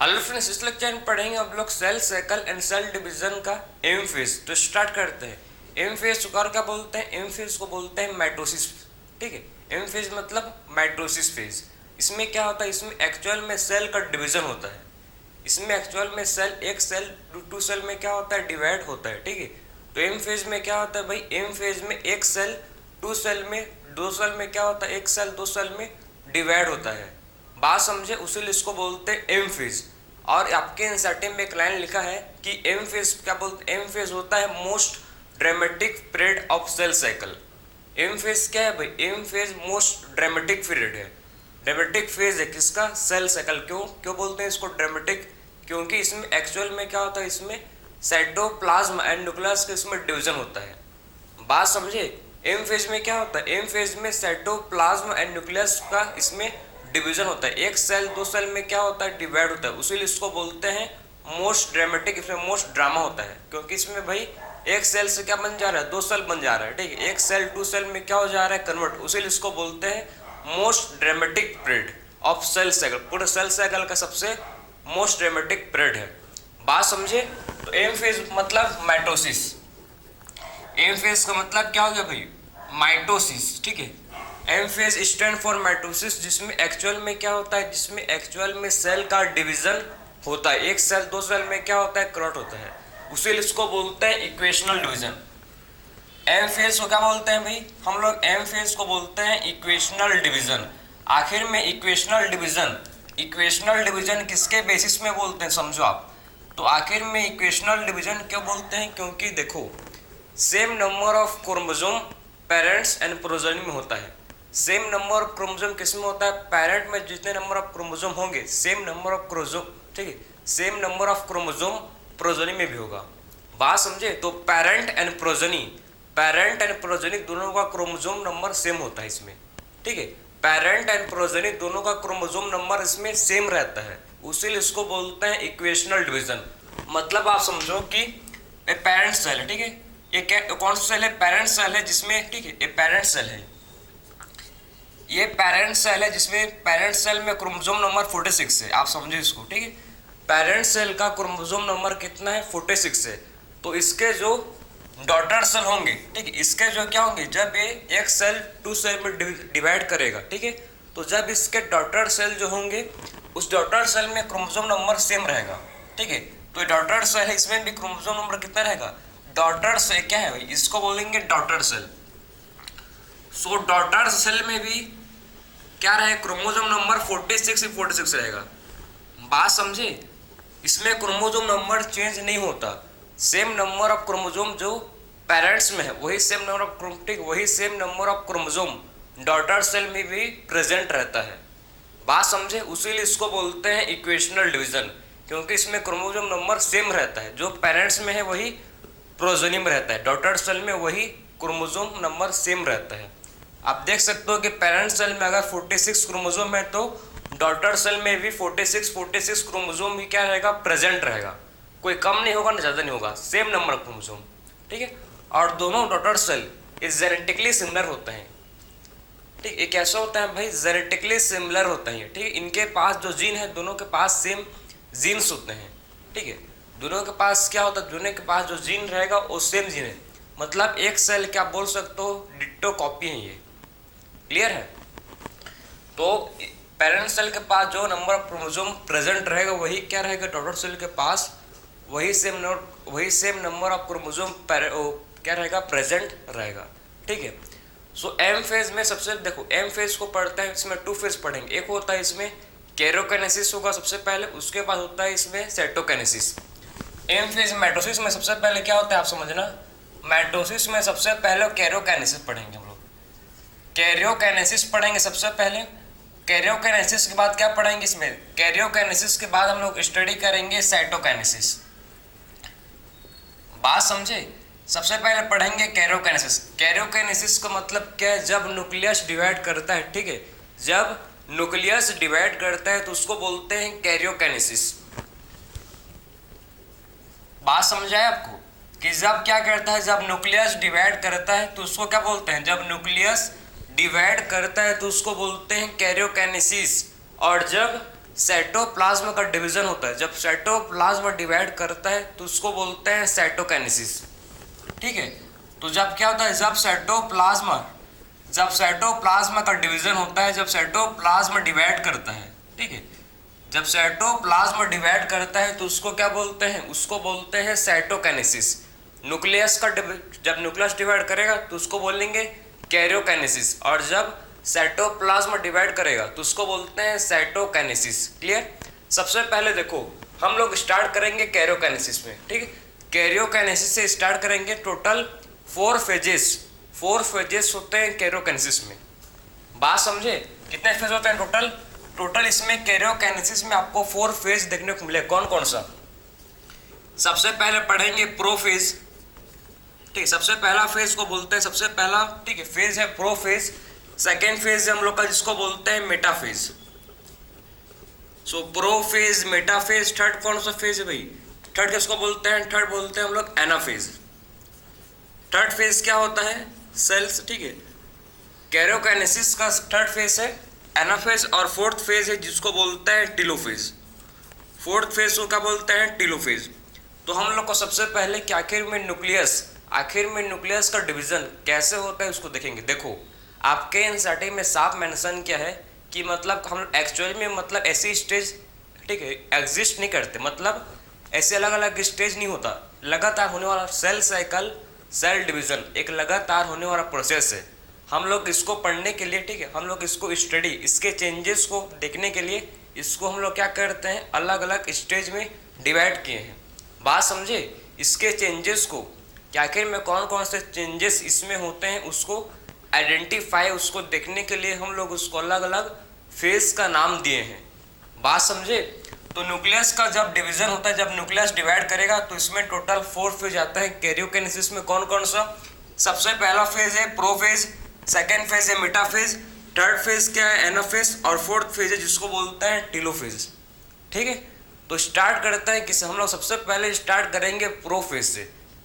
Hello friends, इस lecture में पढ़ेंगे हम लोग cell cycle and cell division का एम फेज। तो स्टार्ट करते हैं। एम फेज को क्या बोलते हैं? एम फेज को बोलते हैं माइटोसिस। ठीक है, एम फेज मतलब माइटोसिस फेज। इसमें क्या होता है? इसमें एक्चुअल में सेल का डिवीजन होता है। इसमें एक्चुअल में सेल एक सेल टू सेल में क्या होता है? डिवाइड होता है। ठीक है, तो एम फेज में क्या होता है भाई? एम फेज में एक सेल टू सेल में, दो सेल में क्या होता है? एक सेल दो सेल में डिवाइड होता है। बात समझे? उसीलिए इसको बोलते हैं एम फेज। और आपके एनसीईआरटी में एक लाइन लिखा है कि एम फेज क्या बोलते हैं? एम फेज होता है most dramatic period of cell cycle. M phase क्या है भाई? M phase most dramatic period है। ड्रामेटिक फेज है किसका? Cell cycle. क्यों बोलते हैं इसको ड्रामेटिक? क्योंकि इसमें एक्चुअल में क्या होता है? इसमें साइटोप्लाज्म एंड न्यूक्लियस का इसमें डिवीजन होता है। बात समझे? एम फेज में क्या होता है? एम फेज में साइटोप्लाज्म एंड न्यूक्लियस का इसमें डिवीजन होता है। एक सेल दो सेल में क्या होता है? डिवाइड होता है। उसीलिए इसको बोलते हैं मोस्ट ड्रामेटिक। इसमें मोस्ट ड्रामा होता है क्योंकि इसमें भाई एक सेल से क्या बन जा रहा है? दो सेल बन जा रहा है। ठीक है, एक सेल टू सेल में क्या हो जा रहा है? कन्वर्ट। उसीलिए इसको बोलते हैं most dramatic period of cell cycle. पूरे सेल साइकिल का सबसे मोस्ट ड्रामेटिक पीरियड है। बात समझे? तो एम फेज मतलब माइटोसिस। एम फेज का मतलब क्या हो गया भाई? माइटोसिस। ठीक है, M phase stand for mitosis, जिसमें एक्चुअल में क्या होता है? जिसमें एक्चुअल में सेल का डिवीजन होता है। एक सेल दो सेल में क्या होता है? कन्वर्ट होता है। उसे इसको बोलते हैं इक्वेशनल डिवीजन। एम फेज को क्या बोलते हैं भाई? हम लोग एम फेज को बोलते हैं इक्वेशनल डिवीजन। आखिर में इक्वेशनल डिवीजन किसके बेसिस में बोलते हैं? समझो आप। तो आखिर में इक्वेशनल डिवीजन क्यों बोलते हैं? क्योंकि देखो, same number of chromosome parents and progeny में होता है। सेम नंबर ऑफ क्रोमोसोम किस में होता है? पेरेंट में जितने नंबर ऑफ क्रोमोसोम होंगे सेम नंबर ऑफ क्रोमोसोम, ठीक है, same number of chromosome progeny में भी होगा। बात समझे? तो पेरेंट एंड प्रोजेनी दोनों का क्रोमोसोम नंबर सेम होता है इसमें। ठीक है, पेरेंट एंड प्रोजेनी दोनों का क्रोमोसोम नंबर इसमें सेम रहता है। उसीलिए इसको बोलते हैं इक्वेशनल डिवीजन। मतलब आप समझो कि पेरेंट सेल है। ठीक है, ये क्या कौन सा सेल है? पेरेंट सेल है जिसमें, ठीक है, ये पेरेंट सेल है। ये पेरेंट सेल है जिसमें पेरेंट सेल में क्रोमोसोम नंबर 46 है। आप समझे इसको? ठीक है, पेरेंट सेल का क्रोमोसोम नंबर कितना है? 46 है। तो इसके जो डॉटर सेल होंगे, ठीक है, इसके जो क्या होंगे? जब ये एक सेल टू सेल में डिवाइड करेगा, ठीक है, तो जब इसके डॉटर सेल जो होंगे उस डॉटर सेल में क्रोमोसोम नंबर सेम रहेगा। ठीक है, तो डॉटर सेल है, इसमें भी क्रोमोसोम नंबर कितना रहेगा? डॉटर सेल क्या है भाई? इसको बोलेंगे डॉटर सेल। सो डॉटर सेल में भी क्या रहे? क्रोमोसोम नंबर 46 रहेगा। बात समझे? इसमें क्रोमोसोम नंबर चेंज नहीं होता। सेम नंबर ऑफ क्रोमोसोम जो पेरेंट्स में है वही सेम नंबर ऑफ वही same number of chromosome daughter cell में भी प्रेजेंट रहता है। बात समझे? उसीलिए इसको बोलते हैं इक्वेशनल डिवीजन, क्योंकि इसमें क्रोमोसोम नंबर सेम रहता है। जो पेरेंट्स में है वही प्रोजेनी में रहता है, डॉटर सेल में वही क्रोमोसोम नंबर सेम रहता है। आप देख सकते हो कि पेरेंट सेल में अगर 46 क्रोमोसोम है तो डॉटर सेल में भी 46 क्रोमोसोम ही क्या रहेगा? प्रेजेंट रहेगा। कोई कम नहीं होगा ना ज़्यादा नहीं होगा, सेम नंबर ऑफ क्रोमोसोम। ठीक है, और दोनों डॉटर सेल इस जेनेटिकली सिमिलर होते हैं। ठीक, ये कैसा होता है भाई? जेनेटिकली सिमिलर होता है। ठीक है, इनके पास जो जीन है दोनों के पास सेम जीन्स होते हैं। ठीक है, दोनों के पास क्या होता है? दोनों के पास जो जीन रहेगा वो सेम जीन है। मतलब एक सेल क्या बोल सकते हो? डिट्टो कॉपी है ये। क्लियर है? तो पेरेंट सेल के पास जो नंबर ऑफ क्रोमोसोम प्रेजेंट रहेगा वही क्या रहेगा? डॉटर सेल के पास वही सेम नंबर ऑफ क्रोमोसोम क्या रहेगा? प्रेजेंट रहेगा। ठीक है, सो एम फेज में सबसे देखो, एम फेज को पढ़ते हैं, इसमें टू फेज पढ़ेंगे। एक होता है इसमें कैरोकाइनेसिस होगा सबसे पहले, उसके बाद होता है इसमें साइटोकाइनेसिस। एम फेज माइटोसिस में सबसे पहले क्या होता है आप समझना। माइटोसिस में सबसे पहले कैरोकाइनेसिस पढ़ेंगे हम लोग। कैरियोकाइनेसिस पढ़ेंगे सबसे पहले। कैरियोकाइनेसिस के बाद क्या पढ़ेंगे इसमें? कैरियोकाइनेसिस के बाद हम लोग स्टडी करेंगे साइटोकाइनेसिस। बात समझे? सबसे पहले पढ़ेंगे कैरियोकाइनेसिस। कैरियोकाइनेसिस का मतलब क्या है? जब न्यूक्लियस डिवाइड करता है। ठीक है, जब न्यूक्लियस डिवाइड करता है तो उसको बोलते हैं कैरियोकाइनेसिस। बात समझ आए आपको कि जब क्या करता है? जब न्यूक्लियस डिवाइड करता है तो उसको क्या बोलते हैं? जब न्यूक्लियस डिवाइड करता है तो उसको बोलते हैं कैरियोकाइनेसिस। और जब साइटोप्लाज्म का डिवीजन होता है, जब साइटोप्लाज्म डिवाइड करता है तो उसको बोलते हैं साइटोकाइनेसिस। ठीक है, तो जब क्या होता है, जब साइटोप्लाज्म का डिवीजन होता है, जब साइटोप्लाज्म डिवाइड करता है, ठीक है, जब साइटोप्लाज्म डिवाइड करता है तो उसको क्या बोलते हैं, उसको बोलते हैं साइटोकाइनेसिस। न्यूक्लियस का जब न्यूक्लियस डिवाइड करेगा तो उसको बोलेंगे कैरियोकाइनेसिस, और जब साइटोप्लाज्म डिवाइड करेगा तो उसको बोलते हैं साइटोकाइनेसिस। क्लियर। सबसे पहले देखो हम लोग स्टार्ट करेंगे कैरियोकाइनेसिस में। ठीक है, कैरियोकाइनेसिस से स्टार्ट करेंगे। टोटल 4 फेजेस होते हैं कैरियोकाइनेसिस में। बात समझे, कितने फेज होते हैं टोटल इसमें कैरियोकाइनेसिस में आपको 4 फेज देखने को मिले। कौन कौन सा? सबसे पहले पढ़ेंगे प्रोफेज। ठीक, सबसे पहला फेज को बोलते हैं, सबसे पहला, ठीक है, फेज है प्रोफेज। सेकेंड फेज है हम लोग का जिसको बोलते हैं मेटाफेज। सो प्रोफेज, मेटाफेज। थर्ड कौन सा फेज है भाई? थर्ड किसको बोलते हैं? थर्ड बोलते हैं हम लोग एनाफेज। थर्ड फेज क्या होता है? सेल्स। ठीक है, कैरियोकाइनेसिस का थर्ड फेज है एनाफेज, और फोर्थ फेज है जिसको बोलते हैं टीलोफेज। फोर्थ फेज को क्या बोलते हैं? टीलोफेज। तो हम लोग को सबसे पहले कि आखिर में न्यूक्लियस का डिवीजन कैसे होता है उसको देखेंगे। देखो आपके एनसीईआरटी में साफ मेंशन किया है कि मतलब हम एक्चुअली में मतलब ऐसी स्टेज, ठीक है, एग्जिस्ट नहीं करते, मतलब ऐसे अलग अलग स्टेज नहीं होता। लगातार होने वाला सेल साइकिल, सेल डिवीजन एक लगातार होने वाला प्रोसेस है। हम लोग इसको पढ़ने के लिए, ठीक है, हम लोग इसको स्टडी, इसके चेंजेस को देखने के लिए इसको हम लोग क्या करते हैं, अलग अलग स्टेज में डिवाइड किए हैं। बात समझे, इसके चेंजेस को कि आखिर में कौन कौन से चेंजेस इसमें होते हैं उसको आइडेंटिफाई, उसको देखने के लिए हम लोग उसको अलग अलग फेज का नाम दिए हैं। बात समझे। तो न्यूक्लियस का जब डिवीजन होता है, जब न्यूक्लियस डिवाइड करेगा तो इसमें टोटल 4 फेज आता है कैरियोकाइनेसिस में। कौन कौन सा? सबसे पहला फेज है प्रोफेज, सेकेंड फेज है मेटाफेज, थर्ड फेज क्या है? एनाफेज, और फोर्थ फेज है जिसको बोलते हैं टीलोफेज। ठीक है, तो स्टार्ट करते हैं किससे? हम लोग सबसे पहले स्टार्ट करेंगे प्रोफेज से।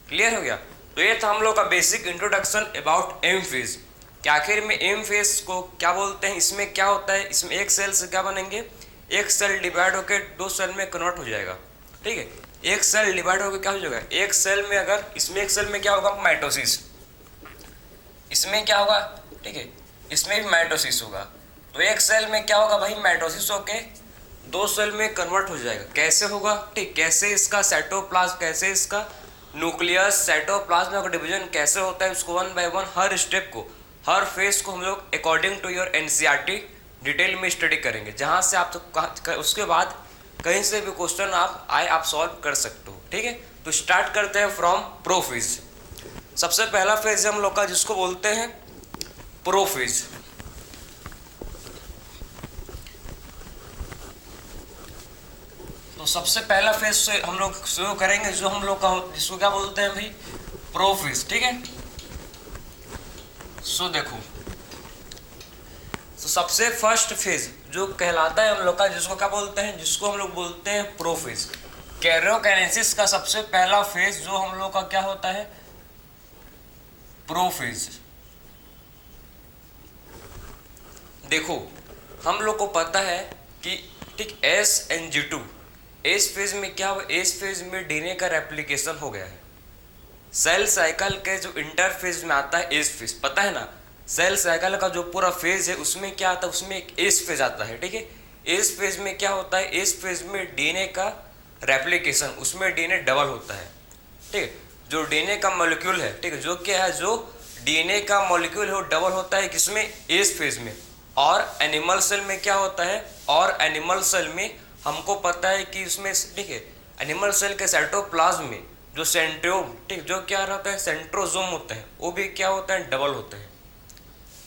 क्लियर हो गया? तो ये था हम लोग का basic introduction about M phase, कि आखिर में एम फेज को क्या बोलते हैं, इसमें क्या होता है। इसमें एक सेल से क्या बनेंगे, एक सेल डिवाइड होकर 2 सेल में कन्वर्ट हो जाएगा। ठीक है, एक सेल डिवाइड होकर क्या हो जाएगा, एक सेल में, अगर इसमें एक सेल में क्या होगा, माइटोसिस, इसमें क्या होगा, ठीक है, इसमें भी माइटोसिस होगा। तो एक सेल में क्या होगा भाई, माइटोसिस होके 2 सेल में कन्वर्ट हो जाएगा। कैसे होगा, ठीक, कैसे इसका साइटोप्लाज्म, कैसे इसका न्यूक्लियस, साइटोप्लाज्म का डिवीजन कैसे होता है, उसको 1 बाय 1 हर स्टेप को, हर फेज को हम लोग according to your NCERT detail में स्टडी करेंगे, जहां से आप तो उसके बाद कहीं से भी क्वेश्चन आप सॉल्व कर सकते हो। ठीक है, तो स्टार्ट करते हैं फ्रॉम प्रोफेज। सबसे पहला फेज है हम लोग का जिसको बोलते हैं प्रोफेज। तो सबसे पहला फेज से हम लोग शुरू करेंगे जो हम लोग का जिसको क्या बोलते हैं भाई, प्रोफेज। ठीक है, सो देखो, तो सबसे फर्स्ट फेज जो कहलाता है हम लोग का, जिसको क्या बोलते हैं, जिसको हम लोग बोलते हैं प्रोफेज। कैरियोकाइनेसिस का सबसे पहला फेज जो हम लोग का क्या होता है, प्रोफेज। देखो हम लोग को पता है कि ठीक SNG2 एस फेज में क्या हुआ, एस फेज में डीएनए का रेप्लिकेशन हो गया है। सेल साइकिल के जो इंटरफेज में आता है एस फेज, पता है ना, सेल साइकिल का जो पूरा फेज है उसमें क्या आता है, उसमें एक एस फेज आता है। ठीक है, एस फेज में क्या होता है, एस फेज में डीएनए का रेप्लिकेशन, उसमें डीएनए डबल होता है। ठीक है, जो डीएनए का मॉलिक्यूल है, ठीक है, जो क्या है, जो डीएनए का मॉलिक्यूल है वो डबल होता है किसमें, एस फेज में। और एनिमल सेल में क्या होता है, और एनिमल सेल में हमको पता है कि उसमें, ठीक है, एनिमल सेल के साइटोप्लाज्म में जो सेंट्रियोम, ठीक, जो क्या रहता है, सेंट्रोजोम होते हैं, वो भी क्या होता है, डबल होते हैं।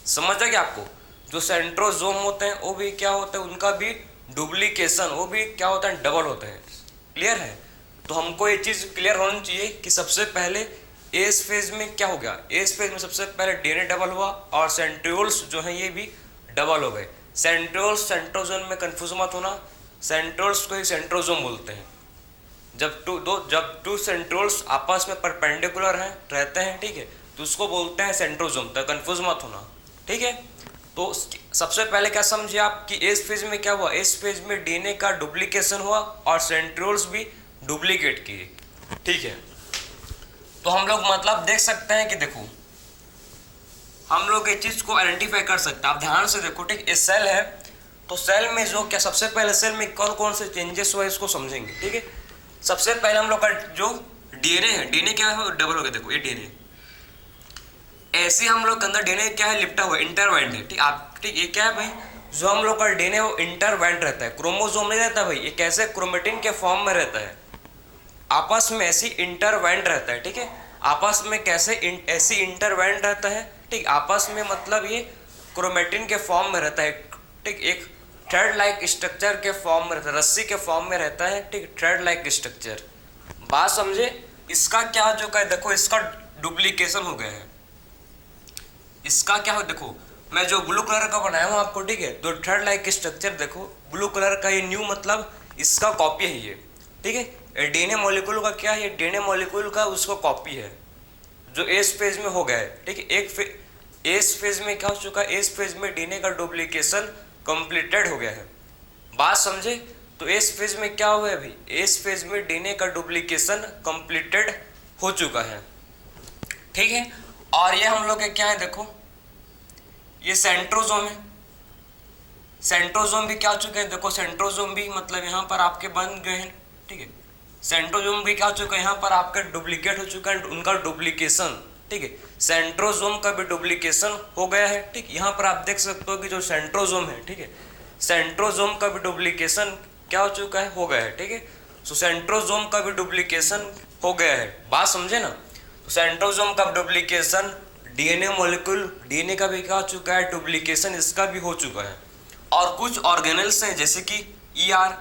समझ आ गया आपको? जो सेंट्रोजोम होते हैं वो भी क्या होता है, उनका भी डुप्लीकेशन, वो भी क्या होता है, डबल होते हैं। क्लियर है? तो हमको ये चीज़ क्लियर होनी चाहिए कि सबसे पहले एस फेज में क्या हो गया, एस फेज में सबसे पहले डीएनए डबल हुआ और सेंट्रियोल्स जो हैं ये भी डबल हो गए। सेंट्रियोल्स सेंट्रोजोम में कंफ्यूज मत होना, सेंट्रियोल्स को ही सेंट्रोजोम बोलते हैं। जब टू सेंट्रियोल्स आपस में परपेंडिकुलर हैं, रहते हैं, ठीक है, तो उसको बोलते हैं सेंट्रोजोम, तो कंफ्यूज मत होना। ठीक है, तो सबसे पहले क्या समझिए आप कि एस फेज में क्या हुआ, एस फेज में डीएनए का डुप्लीकेशन हुआ और सेंट्रोल्स भी डुप्लीकेट किए, ठीक है। तो हम लोग मतलब देख सकते हैं कि देखो हम लोग ये चीज को आइडेंटिफाई कर सकते हैं। आप ध्यान से देखो, ठीक, ये सेल है, तो सेल में जो क्या सबसे पहले सेल में कौन कौन से चेंजेस हुआ इसको समझेंगे, ठीक है। सबसे पहले हम लोग का जो डीएनए है, डीएनए क्या है, डबल हो गया, देखो ये डीएनए ऐसे हम लोग के अंदर डीएनए क्या है, लिपटा हुआ, इंटरवाइंड है, ठीक। आप ठीक, ये क्या है भाई, जो हम लोग का डीएनए वो इंटरवाइंड रहता है, क्रोमोसोम नहीं रहता भाई, ये कैसे क्रोमेटिन के फॉर्म में रहता है, आपस में ऐसी इंटरवाइंड रहता है, ठीक है। आपस में कैसे ऐसी इंटरवाइंड रहता है, ठीक, आपस में मतलब ये क्रोमेटिन के फॉर्म में रहता है, ठीक, एक थ्रेड लाइक स्ट्रक्चर के फॉर्म में रहता है, रस्सी के फॉर्म में रहता है, ठीक, थ्रेड लाइक स्ट्रक्चर। बात समझे। इसका क्या जो का देखो, इसका डुप्लीकेशन हो गया है, इसका क्या हो, देखो मैं जो ब्लू कलर का बनाया हूँ आपको, ठीक है, तो थ्रेड लाइक स्ट्रक्चर देखो, ब्लू कलर का ये न्यू मतलब इसका कॉपी है ये, ठीक है। डीएनए मॉलिक्यूल का क्या है, डीएनए मॉलिक्यूल का उसको कॉपी है जो एस फेज में हो गया है, ठीक है। एस फेज में क्या हो चुका है, एस फेज में डीएनए का डुप्लीकेशन कंप्लीटेड हो गया है। बात समझे। तो एस फेज में क्या हुआ है अभी, एस फेज में डीएनए का डुप्लीकेशन कंप्लीटेड हो चुका है, ठीक है। और ये हम लोग के क्या है, देखो ये सेंट्रोजोम है, सेंट्रोजोम भी क्या हो चुके हैं, देखो सेंट्रोजोम भी मतलब यहाँ पर आपके बन गए हैं, ठीक है। सेंट्रोजोम भी क्या हो चुका है, यहाँ पर आपका डुप्लीकेट हो चुका है, उनका डुप्लीकेशन, ठीक है। सेंट्रोजोम का भी डुप्लीकेशन हो गया है, ठीक। यहाँ पर आप देख सकते हो कि जो सेंट्रोजोम है, ठीक है, सेंट्रोजोम का भी डुप्लीकेशन क्या हो चुका है, हो गया है, ठीक है। सो सेंट्रोजोम का भी डुप्लीकेशन हो गया है। बात समझे ना। तो सेंट्रोजोम का डुप्लीकेशन, डीएनए मॉलिक्यूल डीएनए का भी क्या हो चुका है, डुप्लीकेशन इसका भी हो चुका है। और कुछ ऑर्गेनेल्स हैं जैसे कि ईआर,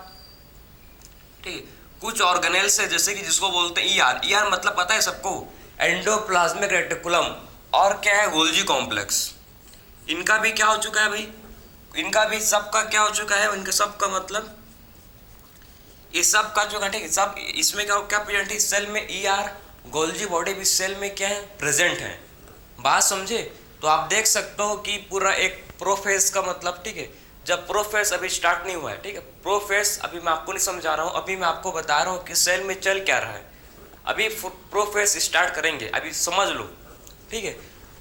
ठीक है, कुछ ऑर्गेनेल्स है जैसे कि जिसको बोलते हैं ईआर। ईआर मतलब पता है सबको, एंडोप्लाज्मिक रेटिकुलम, और क्या है, गोल्जी कॉम्प्लेक्स। इनका भी क्या हो चुका है भाई, इनका भी सबका क्या हो चुका है, इनका सबका मतलब ये सब का जो है, ठीक है, सब इसमें क्या क्या प्रेजेंट है, सेल में ईआर गोल्जी बॉडी भी सेल में क्या है, प्रेजेंट है। बात समझे। तो आप देख सकते हो कि पूरा एक प्रोफेस का मतलब, ठीक है, जब प्रोफेस अभी स्टार्ट नहीं हुआ है, ठीक है, प्रोफेस अभी मैं आपको नहीं समझा रहा हूँ, अभी मैं आपको बता रहा हूँ कि सेल में चल क्या रहा है। अभी प्रोफेस स्टार्ट करेंगे, अभी समझ लो, ठीक है।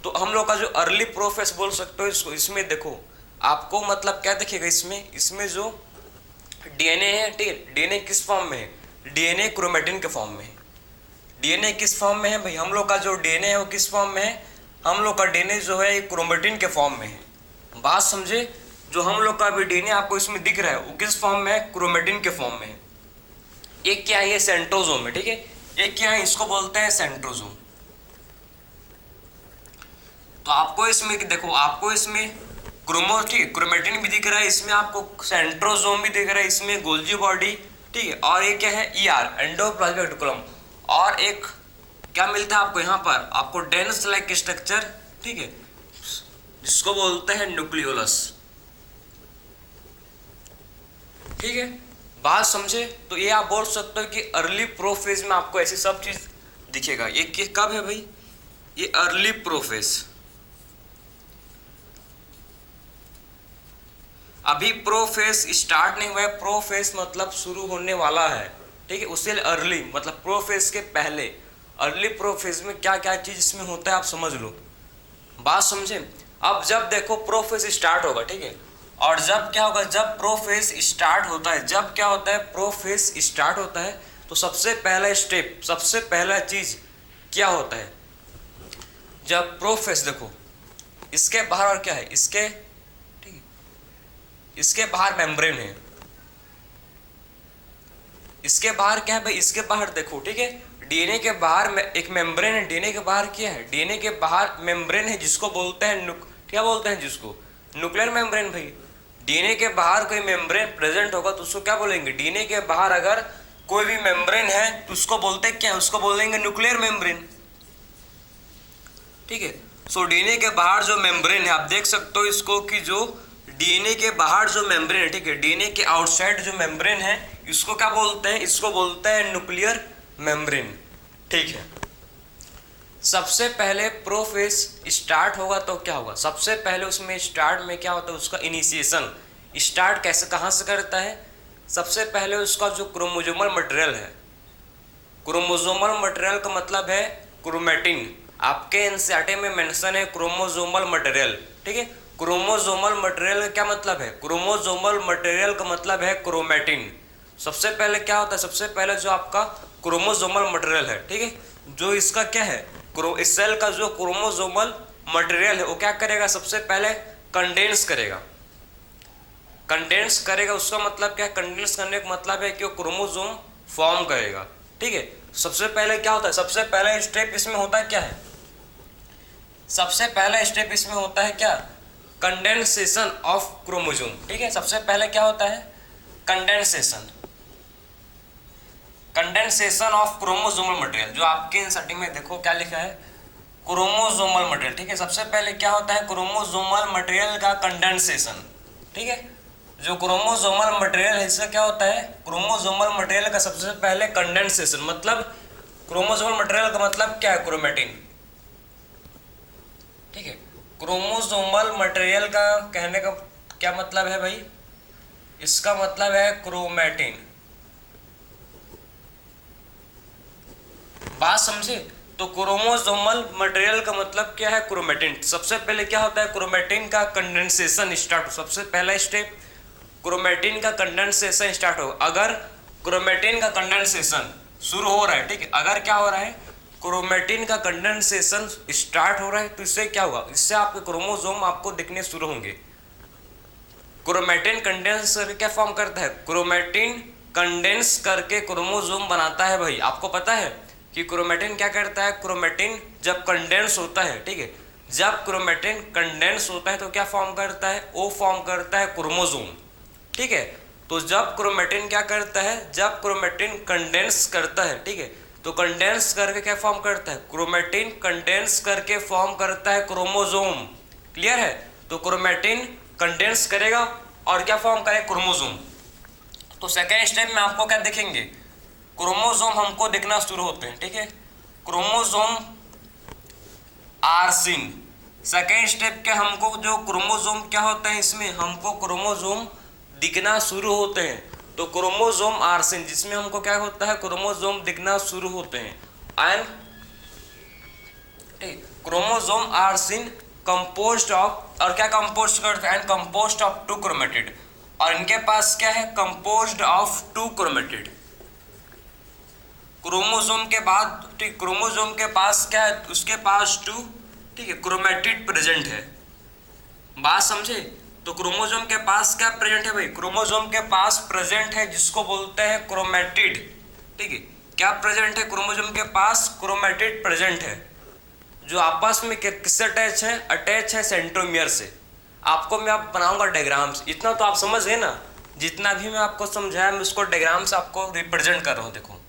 तो हम लोग का जो अर्ली प्रोफेस बोल सकते हो इसको, इसमें देखो आपको मतलब क्या दिखेगा, इसमें जो डीएनए है, ठीक है, डीएनए किस फॉर्म में है, डीएनए क्रोमेटिन के फॉर्म में है। डीएनए किस फॉर्म में है भाई, हम लोग का जो डीएनए है वो किस फॉर्म में है, हम लोग का डीएनए जो है क्रोमेटिन के फॉर्म में है। बात समझे। जो हम लोग का भी डीएनए आपको इसमें दिख रहा है वो किस फॉर्म में है, क्रोमेटिन के फॉर्म में है। एक क्या है, ये सेंट्रोजोम है, ठीक है, एक क्या है, इसको बोलते हैं सेंट्रोजोम। तो आपको इसमें देखो, आपको इसमें क्रोमेटिन भी दिख रहा है, इसमें आपको सेंट्रोजोम भी दिख रहा है, इसमें गोल्जी बॉडी, ठीक है, और ये क्या है, ईआर एंडोप्लाज्मिक रेटिकुलम, और एक क्या मिलता है आपको यहाँ पर, आपको डेंस लाइक स्ट्रक्चर, ठीक है, जिसको बोलते हैं न्यूक्लियोलस, ठीक है। बात समझे। तो ये आप बोल सकते हो कि अर्ली प्रोफेज में आपको ऐसी सब चीज दिखेगा। ये कब है भाई, ये अर्ली प्रोफेज, अभी प्रोफेज स्टार्ट नहीं हुआ है, प्रोफेज मतलब शुरू होने वाला है, ठीक है, उससे अर्ली मतलब प्रोफेज के पहले। अर्ली प्रोफेज में क्या क्या चीज इसमें होता है आप समझ लो। बात समझे। अब जब देखो प्रोफेज स्टार्ट होगा, ठीक है, और जब क्या होगा, जब प्रोफेज स्टार्ट होता है, जब क्या होता है, प्रोफेज स्टार्ट होता है, तो सबसे पहला स्टेप, सबसे पहला चीज क्या होता है, जब प्रोफेज देखो इसके बाहर और क्या है, इसके, ठीक है, इसके बाहर मेम्ब्रेन है, इसके बाहर क्या है भाई, इसके बाहर देखो, ठीक है, डीएनए के बाहर एक मेम्ब्रेन है, डीएनए के बाहर क्या है, डीएनए के बाहर मेम्ब्रेन है, जिसको बोलते हैं क्या बोलते हैं, जिसको न्यूक्लियर मेम्ब्रेन। भाई डीएनए के बाहर कोई मेम्ब्रेन प्रेजेंट होगा तो उसको क्या बोलेंगे, डीएनए के बाहर अगर कोई भी मेम्ब्रेन है तो उसको बोलते हैं क्या, उसको बोलेंगे न्यूक्लियर मेम्ब्रेन, ठीक है। सो डीएनए के बाहर जो मेम्ब्रेन है, आप देख सकते हो इसको कि जो डीएनए के बाहर जो मेम्ब्रेन है, ठीक है, डीएनए के आउटसाइड जो मेम्ब्रेन है, इसको क्या बोलते हैं, इसको बोलते हैं न्यूक्लियर मेम्ब्रेन, ठीक है। सबसे पहले प्रोफेज स्टार्ट होगा तो क्या होगा, सबसे पहले उसमें स्टार्ट में क्या होता है, उसका इनिशिएशन स्टार्ट कैसे कहाँ से करता है। सबसे पहले उसका जो क्रोमोजोमल मटेरियल है, क्रोमोजोमल मटेरियल का मतलब है क्रोमेटिन। आपके एनसीईआरटी में मेंशन है क्रोमोजोमल मटेरियल, ठीक है। क्रोमोजोमल मटेरियल का क्या मतलब है, क्रोमोजोमल मटेरियल का मतलब है क्रोमेटिन। सबसे पहले क्या होता है, सबसे पहले जो आपका क्रोमोजोमल मटेरियल है, ठीक है, जो इसका क्या है, इस सेल का जो क्रोमोजोमल मटेरियल है वो क्या करेगा, सबसे पहले कंडेंस करेगा। कंडेंस करेगा उसका मतलब क्या है, कंडेंस करने का मतलब है कि वो क्रोमोजोम फॉर्म करेगा, ठीक है। सबसे पहले क्या होता है, सबसे पहला स्टेप इसमें होता है क्या है, सबसे पहला स्टेप इसमें होता है क्या, कंडेंसेशन ऑफ क्रोमोजोम, ठीक है। सबसे पहले क्या होता है, condensation, condensation of chromosomal material. जो आपके एनसीईआरटी में देखो क्या लिखा है, क्रोमोजोमल मटेरियल, ठीक है। सबसे पहले क्या होता है, क्रोमोजोमल मटेरियल का कंडेंसेशन, ठीक है। जो क्रोमोजोमल मटेरियल है इसका क्या होता है, क्रोमोजोमल मटेरियल का सबसे पहले कंडेंसेशन, मतलब क्रोमोजोमल मटेरियल का मतलब क्या है, क्रोमेटिन, ठीक है। क्रोमोजोमल मटेरियल का कहने का क्या मतलब है भाई, इसका मतलब है क्रोमेटिन। बात समझे, तो क्रोमोसोमल मटेरियल का मतलब क्या है, क्रोमेटिन। सबसे पहले क्या होता है, क्रोमेटिन का कंडेंसेशन स्टार्ट, सबसे पहला स्टेप क्रोमेटिन का कंडेंसेशन स्टार्ट हो। अगर क्रोमेटिन का कंडेंसेशन शुरू हो रहा है, ठीक है, अगर क्या हो रहा है, क्रोमेटिन का कंडेंसेशन स्टार्ट हो रहा है, तो इससे क्या होगा, इससे आपके क्रोमोसोम आपको दिखने शुरू होंगे। क्रोमेटिन कंडेंस करके क्या फॉर्म करता है, क्रोमेटिन कंडेंस करके क्रोमोसोम बनाता है। भाई आपको पता है कि क्रोमेटिन क्या करता है, क्रोमेटिन जब कंडेंस होता है, ठीक है, जब क्रोमेटिन कंडेंस होता है तो क्या फॉर्म करता है, वो फॉर्म करता है क्रोमोसोम, ठीक है। तो जब क्रोमेटिन क्या करता है, जब क्रोमेटिन कंडेंस करता है, ठीक है, तो कंडेंस करके क्या फॉर्म करता है, क्रोमेटिन कंडेंस करके फॉर्म करता है क्रोमोसोम। क्लियर है, तो क्रोमेटिन कंडेंस करेगा और क्या फॉर्म करेगा, क्रोमोसोम। तो सेकेंड स्टेप में आपको क्या देखेंगे, क्रोमोसोम हमको दिखना शुरू होते हैं, ठीक है, chromosome are seen. Second step क्या, हमको जो क्रोमोसोम क्या होता है, इसमें हमको क्रोमोसोम दिखना शुरू होते हैं, तो क्रोमोसोम आर सीन, जिसमें हमको क्या होता है, क्रोमोसोम दिखना शुरू होते हैं। And chromosome are seen composed of, और क्या कंपोस्ट करते हैं, एंड कंपोज्ड ऑफ 2 क्रोमेटिड, और इनके पास क्या है, कंपोज्ड ऑफ 2 क्रोमेटिड। क्रोमोसोम के बाद, ठीक, क्रोमोसोम के पास क्या है, उसके पास 2, ठीक है, क्रोमेटिड प्रेजेंट है। बात समझे, तो क्रोमोसोम के पास क्या प्रेजेंट है भाई, क्रोमोसोम के पास प्रेजेंट है जिसको बोलते हैं क्रोमेटिड, ठीक है। क्या प्रेजेंट है, क्रोमोसोम के पास क्रोमेटिड प्रेजेंट है, जो आपस में किससे अटैच है, अटैच है सेंट्रोमियर से। आपको मैं आप बनाऊंगा डायग्राम्स, इतना तो आप समझ गए ना, जितना भी मैं आपको समझाया मैं उसको डायग्राम से आपको रिप्रेजेंट कर रहा हूँ। देखो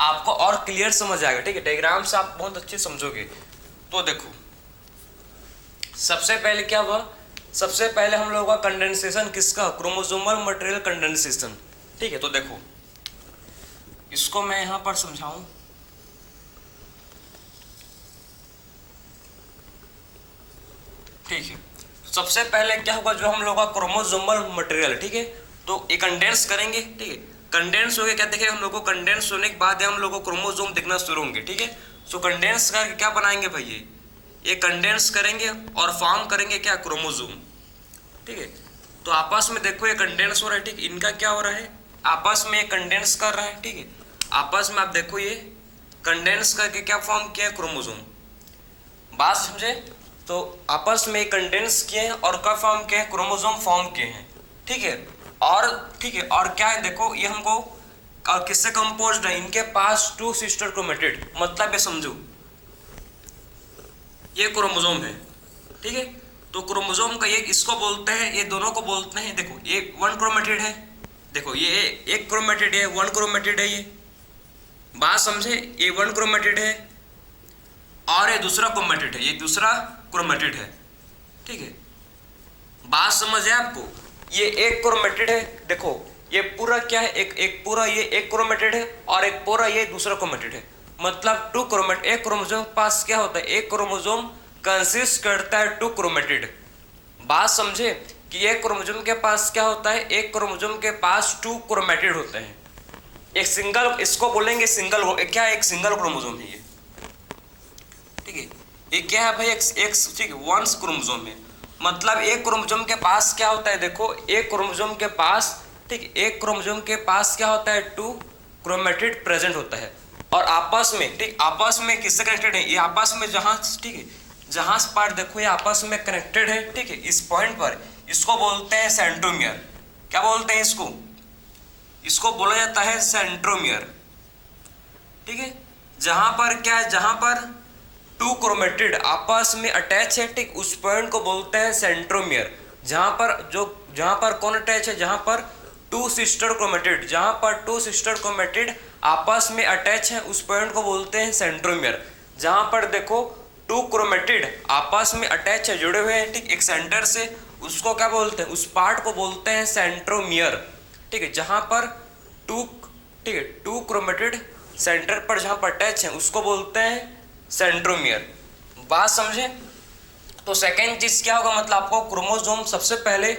आपको और क्लियर समझ आएगा, ठीक है, डायग्राम से आप बहुत अच्छे समझोगे। तो देखो सबसे पहले क्या हुआ, सबसे पहले हम लोगों का कंडेंसेशन किसका, क्रोमोसोमल मटेरियल कंडेंसेशन, ठीक है। तो देखो इसको मैं यहां पर समझाऊं, ठीक है। सबसे पहले क्या होगा, जो हम लोग का क्रोमोसोमल मटेरियल, ठीक है, तो ये कंडेंस करेंगे, ठीक है, कंडेंस हो गया, क्या देखेंगे हम लोग को, कंडेंस होने के बाद हम लोग को क्रोमोसोम दिखना शुरू होंगे, ठीक है। सो कंडेंस करके क्या बनाएंगे भाई, ये कंडेंस करेंगे और फॉर्म करेंगे क्या, क्रोमोसोम, ठीक है। तो आपस में देखो ये कंडेंस हो रहा है, ठीक, इनका क्या हो रहा है, आपस में ये कंडेंस कर रहा है, ठीक है, आपस में आप देखो ये कंडेंस करके क्या फॉर्म किया है, क्रोमोसोम। बात समझे, तो आपस में कंडेंस किए हैं और क्या फॉर्म किए हैं, क्रोमोसोम फॉर्म किए हैं, ठीक है। और ठीक है, और क्या है देखो, ये हमको और किससे कंपोज्ड है, इनके पास 2 सिस्टर क्रोमेटिड, मतलब ये समझो ये क्रोमोसोम है, ठीक है। तो क्रोमोसोम का ये इसको बोलते हैं, ये दोनों को बोलते हैं, देखो ये 1 क्रोमेटिड है, देखो ये 1 क्रोमेटिड है, 1 क्रोमेटिड है, ये बात समझे, ये 1 क्रोमेटिड है और ये दूसरा क्रोमेटिड है, ये दूसरा क्रोमेटिड है, ठीक है। बात समझ है आपको, ये 1 क्रोमेटिड है, देखो ये पूरा क्या है, एक पूरा ये 1 क्रोमेटिड है और एक पूरा ये दूसरा क्रोमेटिड है, मतलब टू क्रोमेट, एक क्रोमोसोम के पास क्या होता है, एक क्रोमोसोम कंसिस्ट करता है टू क्रोमेटिड। बात समझे कि एक क्रोमोसोम के पास क्या होता है, एक क्रोमोसोम के पास टू क्रोमेटिड होते हैं। एक सिंगल, इसको बोलेंगे सिंगल, क्या एक सिंगल क्रोमोसोम है ये, ठीक है। ये क्या है भाई, एक ठीक है, वंस क्रोमोसोम है। मतलब एक क्रोमोसोम के पास क्या होता है, देखो एक क्रोमोसोम के पास, ठीक है, एक क्रोमोसोम के पास क्या होता है, टू क्रोमेटिड प्रेजेंट होता है। और आपस में, ठीक, आपस में किससे कनेक्टेड है, ये आपस में जहां, ठीक है, जहां पार्ट देखो ये आपस में कनेक्टेड है, ठीक है, इस पॉइंट पर, इसको बोलते हैं सेंट्रोमियर। क्या बोलते हैं इसको, इसको बोला जाता है सेंट्रोमियर, ठीक है। जहां पर क्या है, जहां पर टू क्रोमेटिड आपस में अटैच है, ठीक, उस पॉइंट को बोलते हैं सेंट्रोमियर। जहां पर कौन अटैच है, जहां पर टू सिस्टर क्रोमेटिड, जहां पर टू सिस्टर क्रोमेटिड आपस में अटैच है, उस पॉइंट को बोलते हैं सेंट्रोमियर। जहां पर देखो टू क्रोमेटिड आपस में अटैच है, जुड़े हुए हैं, ठीक, एक सेंटर से, उसको क्या बोलते हैं, उस पार्ट को बोलते हैं सेंट्रोमियर, ठीक है। जहां पर टू, ठीक है, टू क्रोमेटिड सेंटर पर जहां पर अटैच है, उसको बोलते हैं सेंट्रोमियर। बात समझे। तो सेकेंड चीज क्या होगा, मतलब आपको क्रोमोसोम सबसे पहले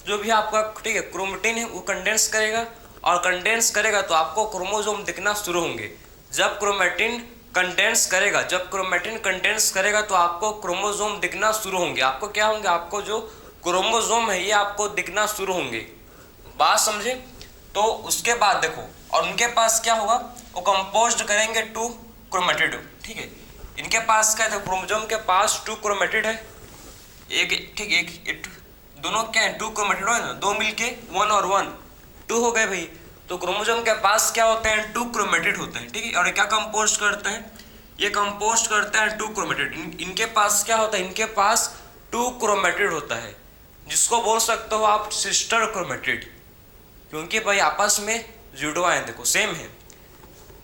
जो भी आपका, ठीक है, क्रोमेटिन है वो कंडेंस करेगा, और कंडेंस करेगा तो आपको क्रोमोसोम दिखना शुरू होंगे। जब क्रोमेटिन कंडेंस करेगा, जब क्रोमेटिन कंडेंस करेगा तो आपको क्रोमोसोम दिखना शुरू होंगे। आपको क्या होंगे, आपको जो क्रोमोसोम है ये आपको दिखना शुरू होंगे। बात समझे। तो उसके बाद देखो, और उनके पास क्या होगा, वो कंपोज्ड करेंगे टू क्रोमेटिड, ठीक है। इनके पास क्या है, क्रोमोसोम के पास टू क्रोमेटिड है, एक, ठीक, एक दोनों क्या है, टू क्रोमेटिड है ना, दो मिलके वन और वन टू हो गए भाई। तो क्रोमोसोम के पास क्या होते हैं, टू क्रोमेटिड होते हैं, ठीक है। और ये क्या कंपोस्ट करते हैं, ये कंपोस्ट करते हैं टू क्रोमेटिड। इनके पास क्या होता है, इनके पास टू क्रोमेटिड होता है, जिसको बोल सकते हो आप सिस्टर क्रोमेटिड, क्योंकि भाई आपस में जुड़वा है, देखो सेम है।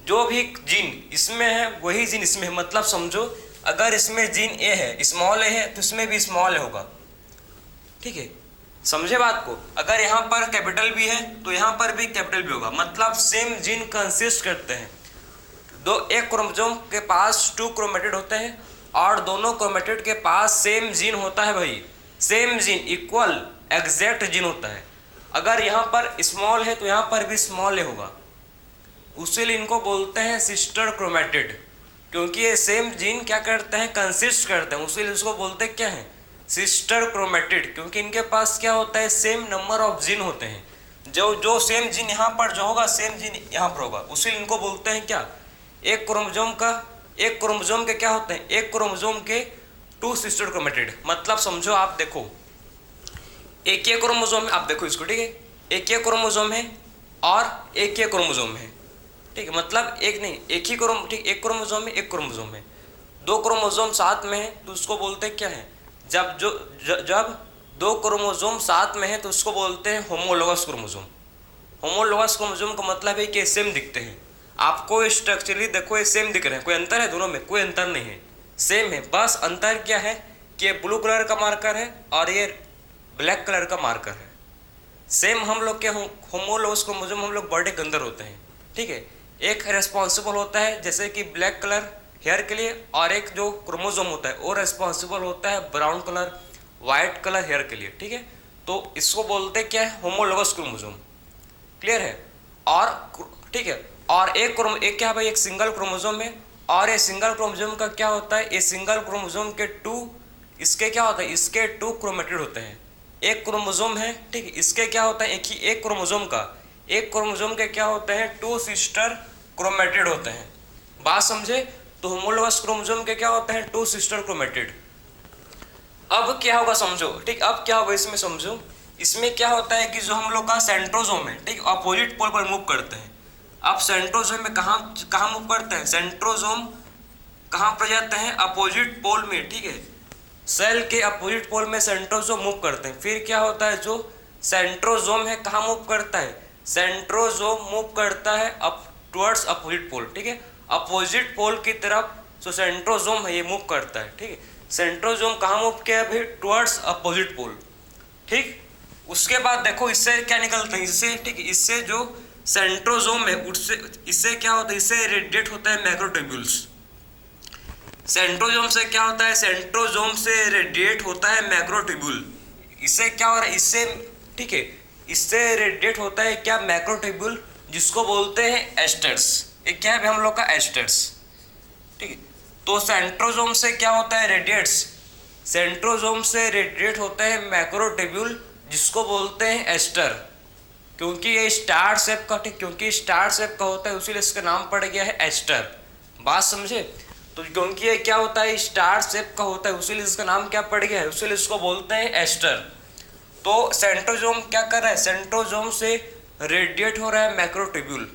जो भी जीन इसमें है वही जीन इसमें है। मतलब समझो अगर इसमें जीन ए है, स्मॉल ए है, तो इसमें भी स्मॉल ए होगा, ठीक है। समझे बात को। अगर यहाँ पर कैपिटल भी है तो यहाँ पर भी कैपिटल भी होगा। मतलब सेम जीन कंसिस्ट करते हैं। एक क्रोमोसोम के पास टू क्रोमेटिड होते हैं, और दोनों क्रोमेटिड के पास सेम जीन होता है भाई, same gene, equal exact gene होता है। अगर यहाँ पर स्मॉल है तो यहाँ पर भी स्मॉल ए होगा, उसीलिए इनको बोलते हैं सिस्टर क्रोमेटिड, क्योंकि ये सेम जीन क्या करते हैं, कंसिस्ट करते हैं, उसीलिए इसको बोलते क्या है, सिस्टर क्रोमेटिड। क्योंकि इनके पास क्या होता है, सेम नंबर ऑफ जीन होते हैं। जो सेम जीन यहाँ पर जो होगा, सेम जीन यहाँ पर होगा, उसीलिए इनको बोलते हैं क्या, एक क्रोमोसोम के क्या होते हैं, एक क्रोमोसोम के टू सिस्टर क्रोमेटिड। मतलब समझो आप देखो, एक ये क्रोमोसोम है, आप देखो इसको, ठीक है, एक ये क्रोमोसोम है और एक ये क्रोमोसोम है, ठीक है। मतलब एक नहीं, एक ही क्रोम, ठीक, एक क्रोमोसोम है, एक क्रोमोसोम है, दो क्रोमोसोम साथ में है तो उसको बोलते क्या है, जब दो क्रोमोसोम साथ में है तो उसको बोलते हैं होमोलोगस क्रोमोसोम। होमोलोगस क्रोमोसोम का मतलब है कि सेम दिखते हैं। आपको स्ट्रक्चरली देखो ये सेम दिख रहे हैं, कोई अंतर है दोनों में, कोई अंतर नहीं है, सेम है। बस अंतर क्या है कि ब्लू कलर का मार्कर है और ये ब्लैक कलर का मार्कर है। सेम हम लोग के होमोलोगस क्रोमोसोम हम लोग बॉडी के अंदर होते हैं, ठीक है। एक रेस्पॉन्सिबल होता है जैसे कि ब्लैक कलर हेयर के लिए, और एक जो क्रोमोसोम होता है वो रेस्पॉन्सिबल होता है brown colour, white colour hair के लिए, ठीक है। तो इसको बोलते क्या है, होमोलोगस क्रोमोसोम। क्लियर है। और ठीक है, और एक क्या भाई, एक सिंगल क्रोमोसोम है, और ये सिंगल क्रोमोसोम का क्या होता है, ये सिंगल क्रोमोसोम के इसके क्या होता है, इसके टू क्रोमेटिड होते हैं। एक क्रोमोसोम है, ठीक है, इसके क्या होता है, एक क्रोमोसोम का, एक क्रोमोसोम के क्या होते हैं, टू सिस्टर क्रोमेटिड होते हैं। बात समझे। तो होमोलोगस क्रोमोसोम के क्या होते हैं, टू सिस्टर क्रोमेटिड। अब क्या होगा समझो, ठीक, अब क्या होगा इसमें समझो। इसमें क्या होता है कि जो हम लोग का सेंट्रोसोम है, ठीक, अपोजिट पोल पर मूव करते हैं। अब सेंट्रोसोम में कहाँ मूव करते हैं, सेंट्रोसोम कहाँ पर जाते हैं, अपोजिट पोल में, ठीक है। सेल के अपोजिट पोल में सेंट्रोसोम मूव करते हैं। फिर क्या होता है, जो सेंट्रोसोम है कहाँ मूव करता है, सेंट्रोसोम मूव करता है अप टुवर्ड्स अपोजिट पोल, ठीक है। अपोजिट पोल की तरफ जो सेंट्रोसोम है ये मूव करता है, ठीक है। सेंट्रोसोम कहाँ मूव किया है भाई, टुवर्ड्स अपोजिट पोल, ठीक। उसके बाद देखो इससे क्या निकलता है, इससे, ठीक, इससे जो सेंट्रोजोम में उससे इससे क्या होता है, इससे रेडिएट होता है मैक्रोट्यूब्यूल्स। सेंट्रोजोम से क्या होता है, सेंट्रोजोम से रेडिएट होता है मैक्रोट्यूब्यूल। इससे क्या हो रहा है, इससे ठीक है, इससे रेडिएट होता है क्या, मैक्रोट्यूब्यूल, जिसको बोलते हैं एस्टर्स। ये क्या है हम लोग का, एस्टर्स। ठीक है, तो सेंट्रोजोम से क्या होता है, रेडिएट्स, सेंट्रोजोम से रेडिएट होता है मैक्रोट्यूब्यूल, जिसको बोलते हैं एस्टर। क्योंकि ये स्टार शेप का, ठीक, क्योंकि स्टार शेप का होता है उसीलिए इसका नाम पड़ गया है एस्टर। बात समझे? तो क्योंकि ये क्या होता है, स्टार शेप का होता है उसीलिए इसका नाम क्या पड़ गया है, उसीलिए इसको बोलते हैं एस्टर। तो सेंट्रोजोम क्या कर रहा है, सेंट्रोजोम से रेडिएट हो रहा है मैक्रोट्यूब्यूल।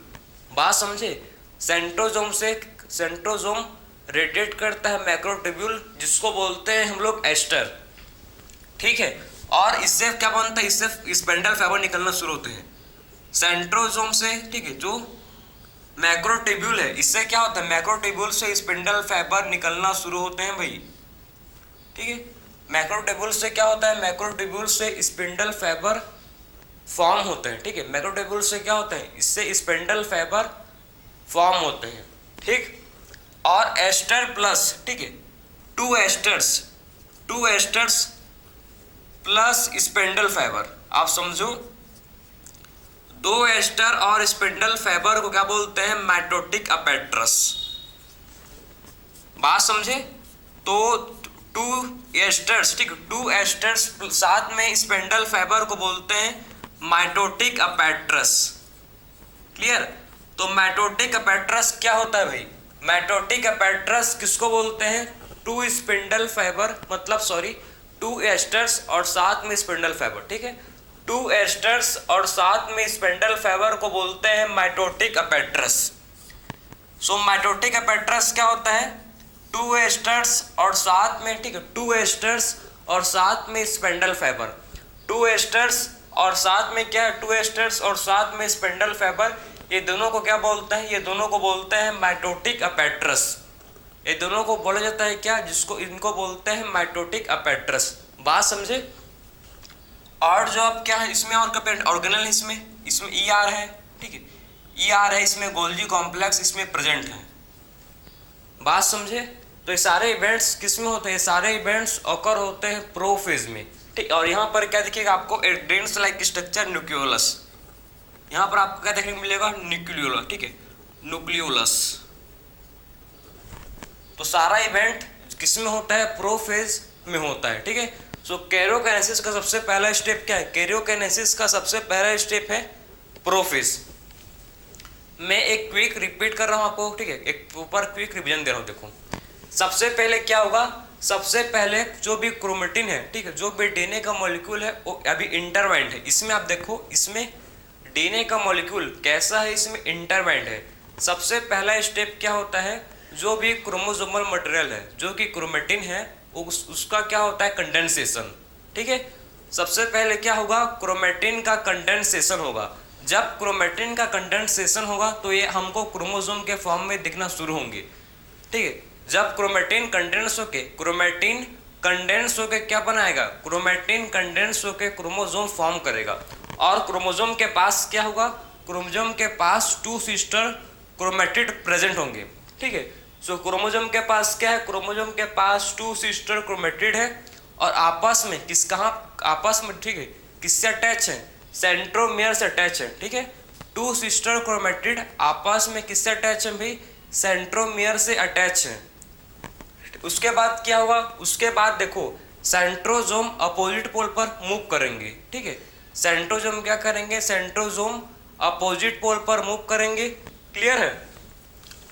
बात समझे? सेंट्रोजोम रेडिएट करता है मैक्रोट्यूब्यूल, जिसको बोलते हैं हम लोग एस्टर। ठीक है, और इससे क्या बनता है, इससे स्पेंडल फाइबर निकलना शुरू होते हैं सेंट्रोजोम से। ठीक है, जो मैक्रोट्यूब्यूल है, इससे क्या होता है, मैक्रोट्यूब्यूल से स्पिंडल फाइबर निकलना शुरू होते हैं भाई। ठीक है, मैक्रोट्यूब्यूल से क्या होता है, मैक्रोट्यूब्यूल से स्पिंडल फाइबर फॉर्म होते हैं। ठीक है, मैक्रोट्यूब्यूल से क्या होता है, इससे स्पिंडल फाइबर फॉर्म होते हैं। ठीक, और एस्टर प्लस, ठीक है, two asters plus spindle fibre. आप समझो, दो एस्टर और स्पिंडल फाइबर को क्या बोलते हैं, माइटोटिक अपैट्रस। बात समझे? तो टू एस्टर्स, ठीक, टू एस्टर्स साथ में स्पिंडल फाइबर को बोलते हैं माइटोटिक अपैट्रस। क्लियर? तो माइटोटिक अपैट्रस क्या होता है भाई, माइटोटिक अपैट्रस किसको बोलते हैं, टू स्पिंडल फाइबर, मतलब सॉरी, टू एस्टर्स और साथ में स्पिंडल फाइबर। ठीक है, टू एस्टर्स और साथ में स्पिंडल फाइबर को बोलते हैं माइटोटिक अपैट्रस। सो माइटोटिक अपैट्रस क्या होता है, टू एस्टर्स और साथ में, ठीक है, टू एस्टर्स और साथ में स्पिंडल फाइबर। टू एस्टर्स और साथ में क्या है, टू एस्टर्स और साथ में स्पिंडल फाइबर, ये दोनों को क्या बोलते हैं, ये दोनों को बोलते हैं माइटोटिक अपैट्रस। ये दोनों को बोला जाता है क्या, जिसको इनको बोलते हैं माइटोटिक अपैट्रस। बात समझे? और जो अब क्या है इसमें, और कपेंट ऑर्गेनल है इसमें ER है। ठीक है, ER है इसमें, गोल्जी कॉम्प्लेक्स इसमें प्रेजेंट है। बात समझे? तो ये सारे इवेंट्स किस में होते हैं, सारे इवेंट्स ऑकर होते हैं प्रोफेज में। ठीक, और यहाँ पर क्या दिखेगा आपको, एड्रेंस लाइक स्ट्रक्चर न्यूक्लियोलस। यहाँ पर आपको क्या देखने को मिलेगा, न्यूक्लियोलस। ठीक है, न्यूक्लियोलस। तो सारा इवेंट किस में होता है, प्रोफेज में होता है। ठीक है, सो कैरियोकाइनेसिस का सबसे पहला स्टेप क्या है, कैरियोकाइनेसिस का सबसे पहला स्टेप है प्रोफेज। मैं एक क्विक रिपीट कर रहा हूँ आपको। ठीक है, एक ऊपर क्विक रिवीजन दे रहा हूँ। देखो, सबसे पहले क्या होगा, सबसे पहले जो भी क्रोमेटिन है, ठीक है, जो भी डीएनए का मॉलिक्यूल है वो अभी इंटरवाइंड है। इसमें आप देखो, इसमें डीएनए का मॉलिक्यूल कैसा है, इसमें इंटरवाइंड है। सबसे पहला स्टेप क्या होता है, जो भी क्रोमोसोमल मटेरियल है, जो कि क्रोमेटिन है, उसका क्या होता है, कंडेंसेशन। ठीक है, सबसे पहले क्या होगा, क्रोमेटिन का कंडेंसेशन होगा। जब क्रोमेटिन का कंडेंसेशन होगा तो ये हमको क्रोमोसोम के फॉर्म में दिखना शुरू होंगे। ठीक है, जब क्रोमेटिन कंडेंस होके क्या बनाएगा, क्रोमेटिन कंडेंस होके क्रोमोसोम फॉर्म करेगा। और क्रोमोसोम के पास क्या होगा, क्रोमोसोम के पास टू सिस्टर क्रोमेटिड प्रेजेंट होंगे। ठीक है, सो क्रोमोसोम के पास क्या है, क्रोमोसोम के पास टू सिस्टर क्रोमेटिड है और आपस में आपस में, ठीक है, किससे अटैच है, सेंट्रोमियर से अटैच है। ठीक है, टू सिस्टर क्रोमेटिड आपस में किससे अटैच है भाई, सेंट्रोमियर से अटैच है। उसके बाद क्या होगा, उसके बाद देखो सेंट्रोजोम अपोजिट पोल पर मूव करेंगे। ठीक है, सेंट्रोजोम क्या करेंगे, सेंट्रोजोम अपोजिट पोल पर मूव करेंगे। क्लियर है?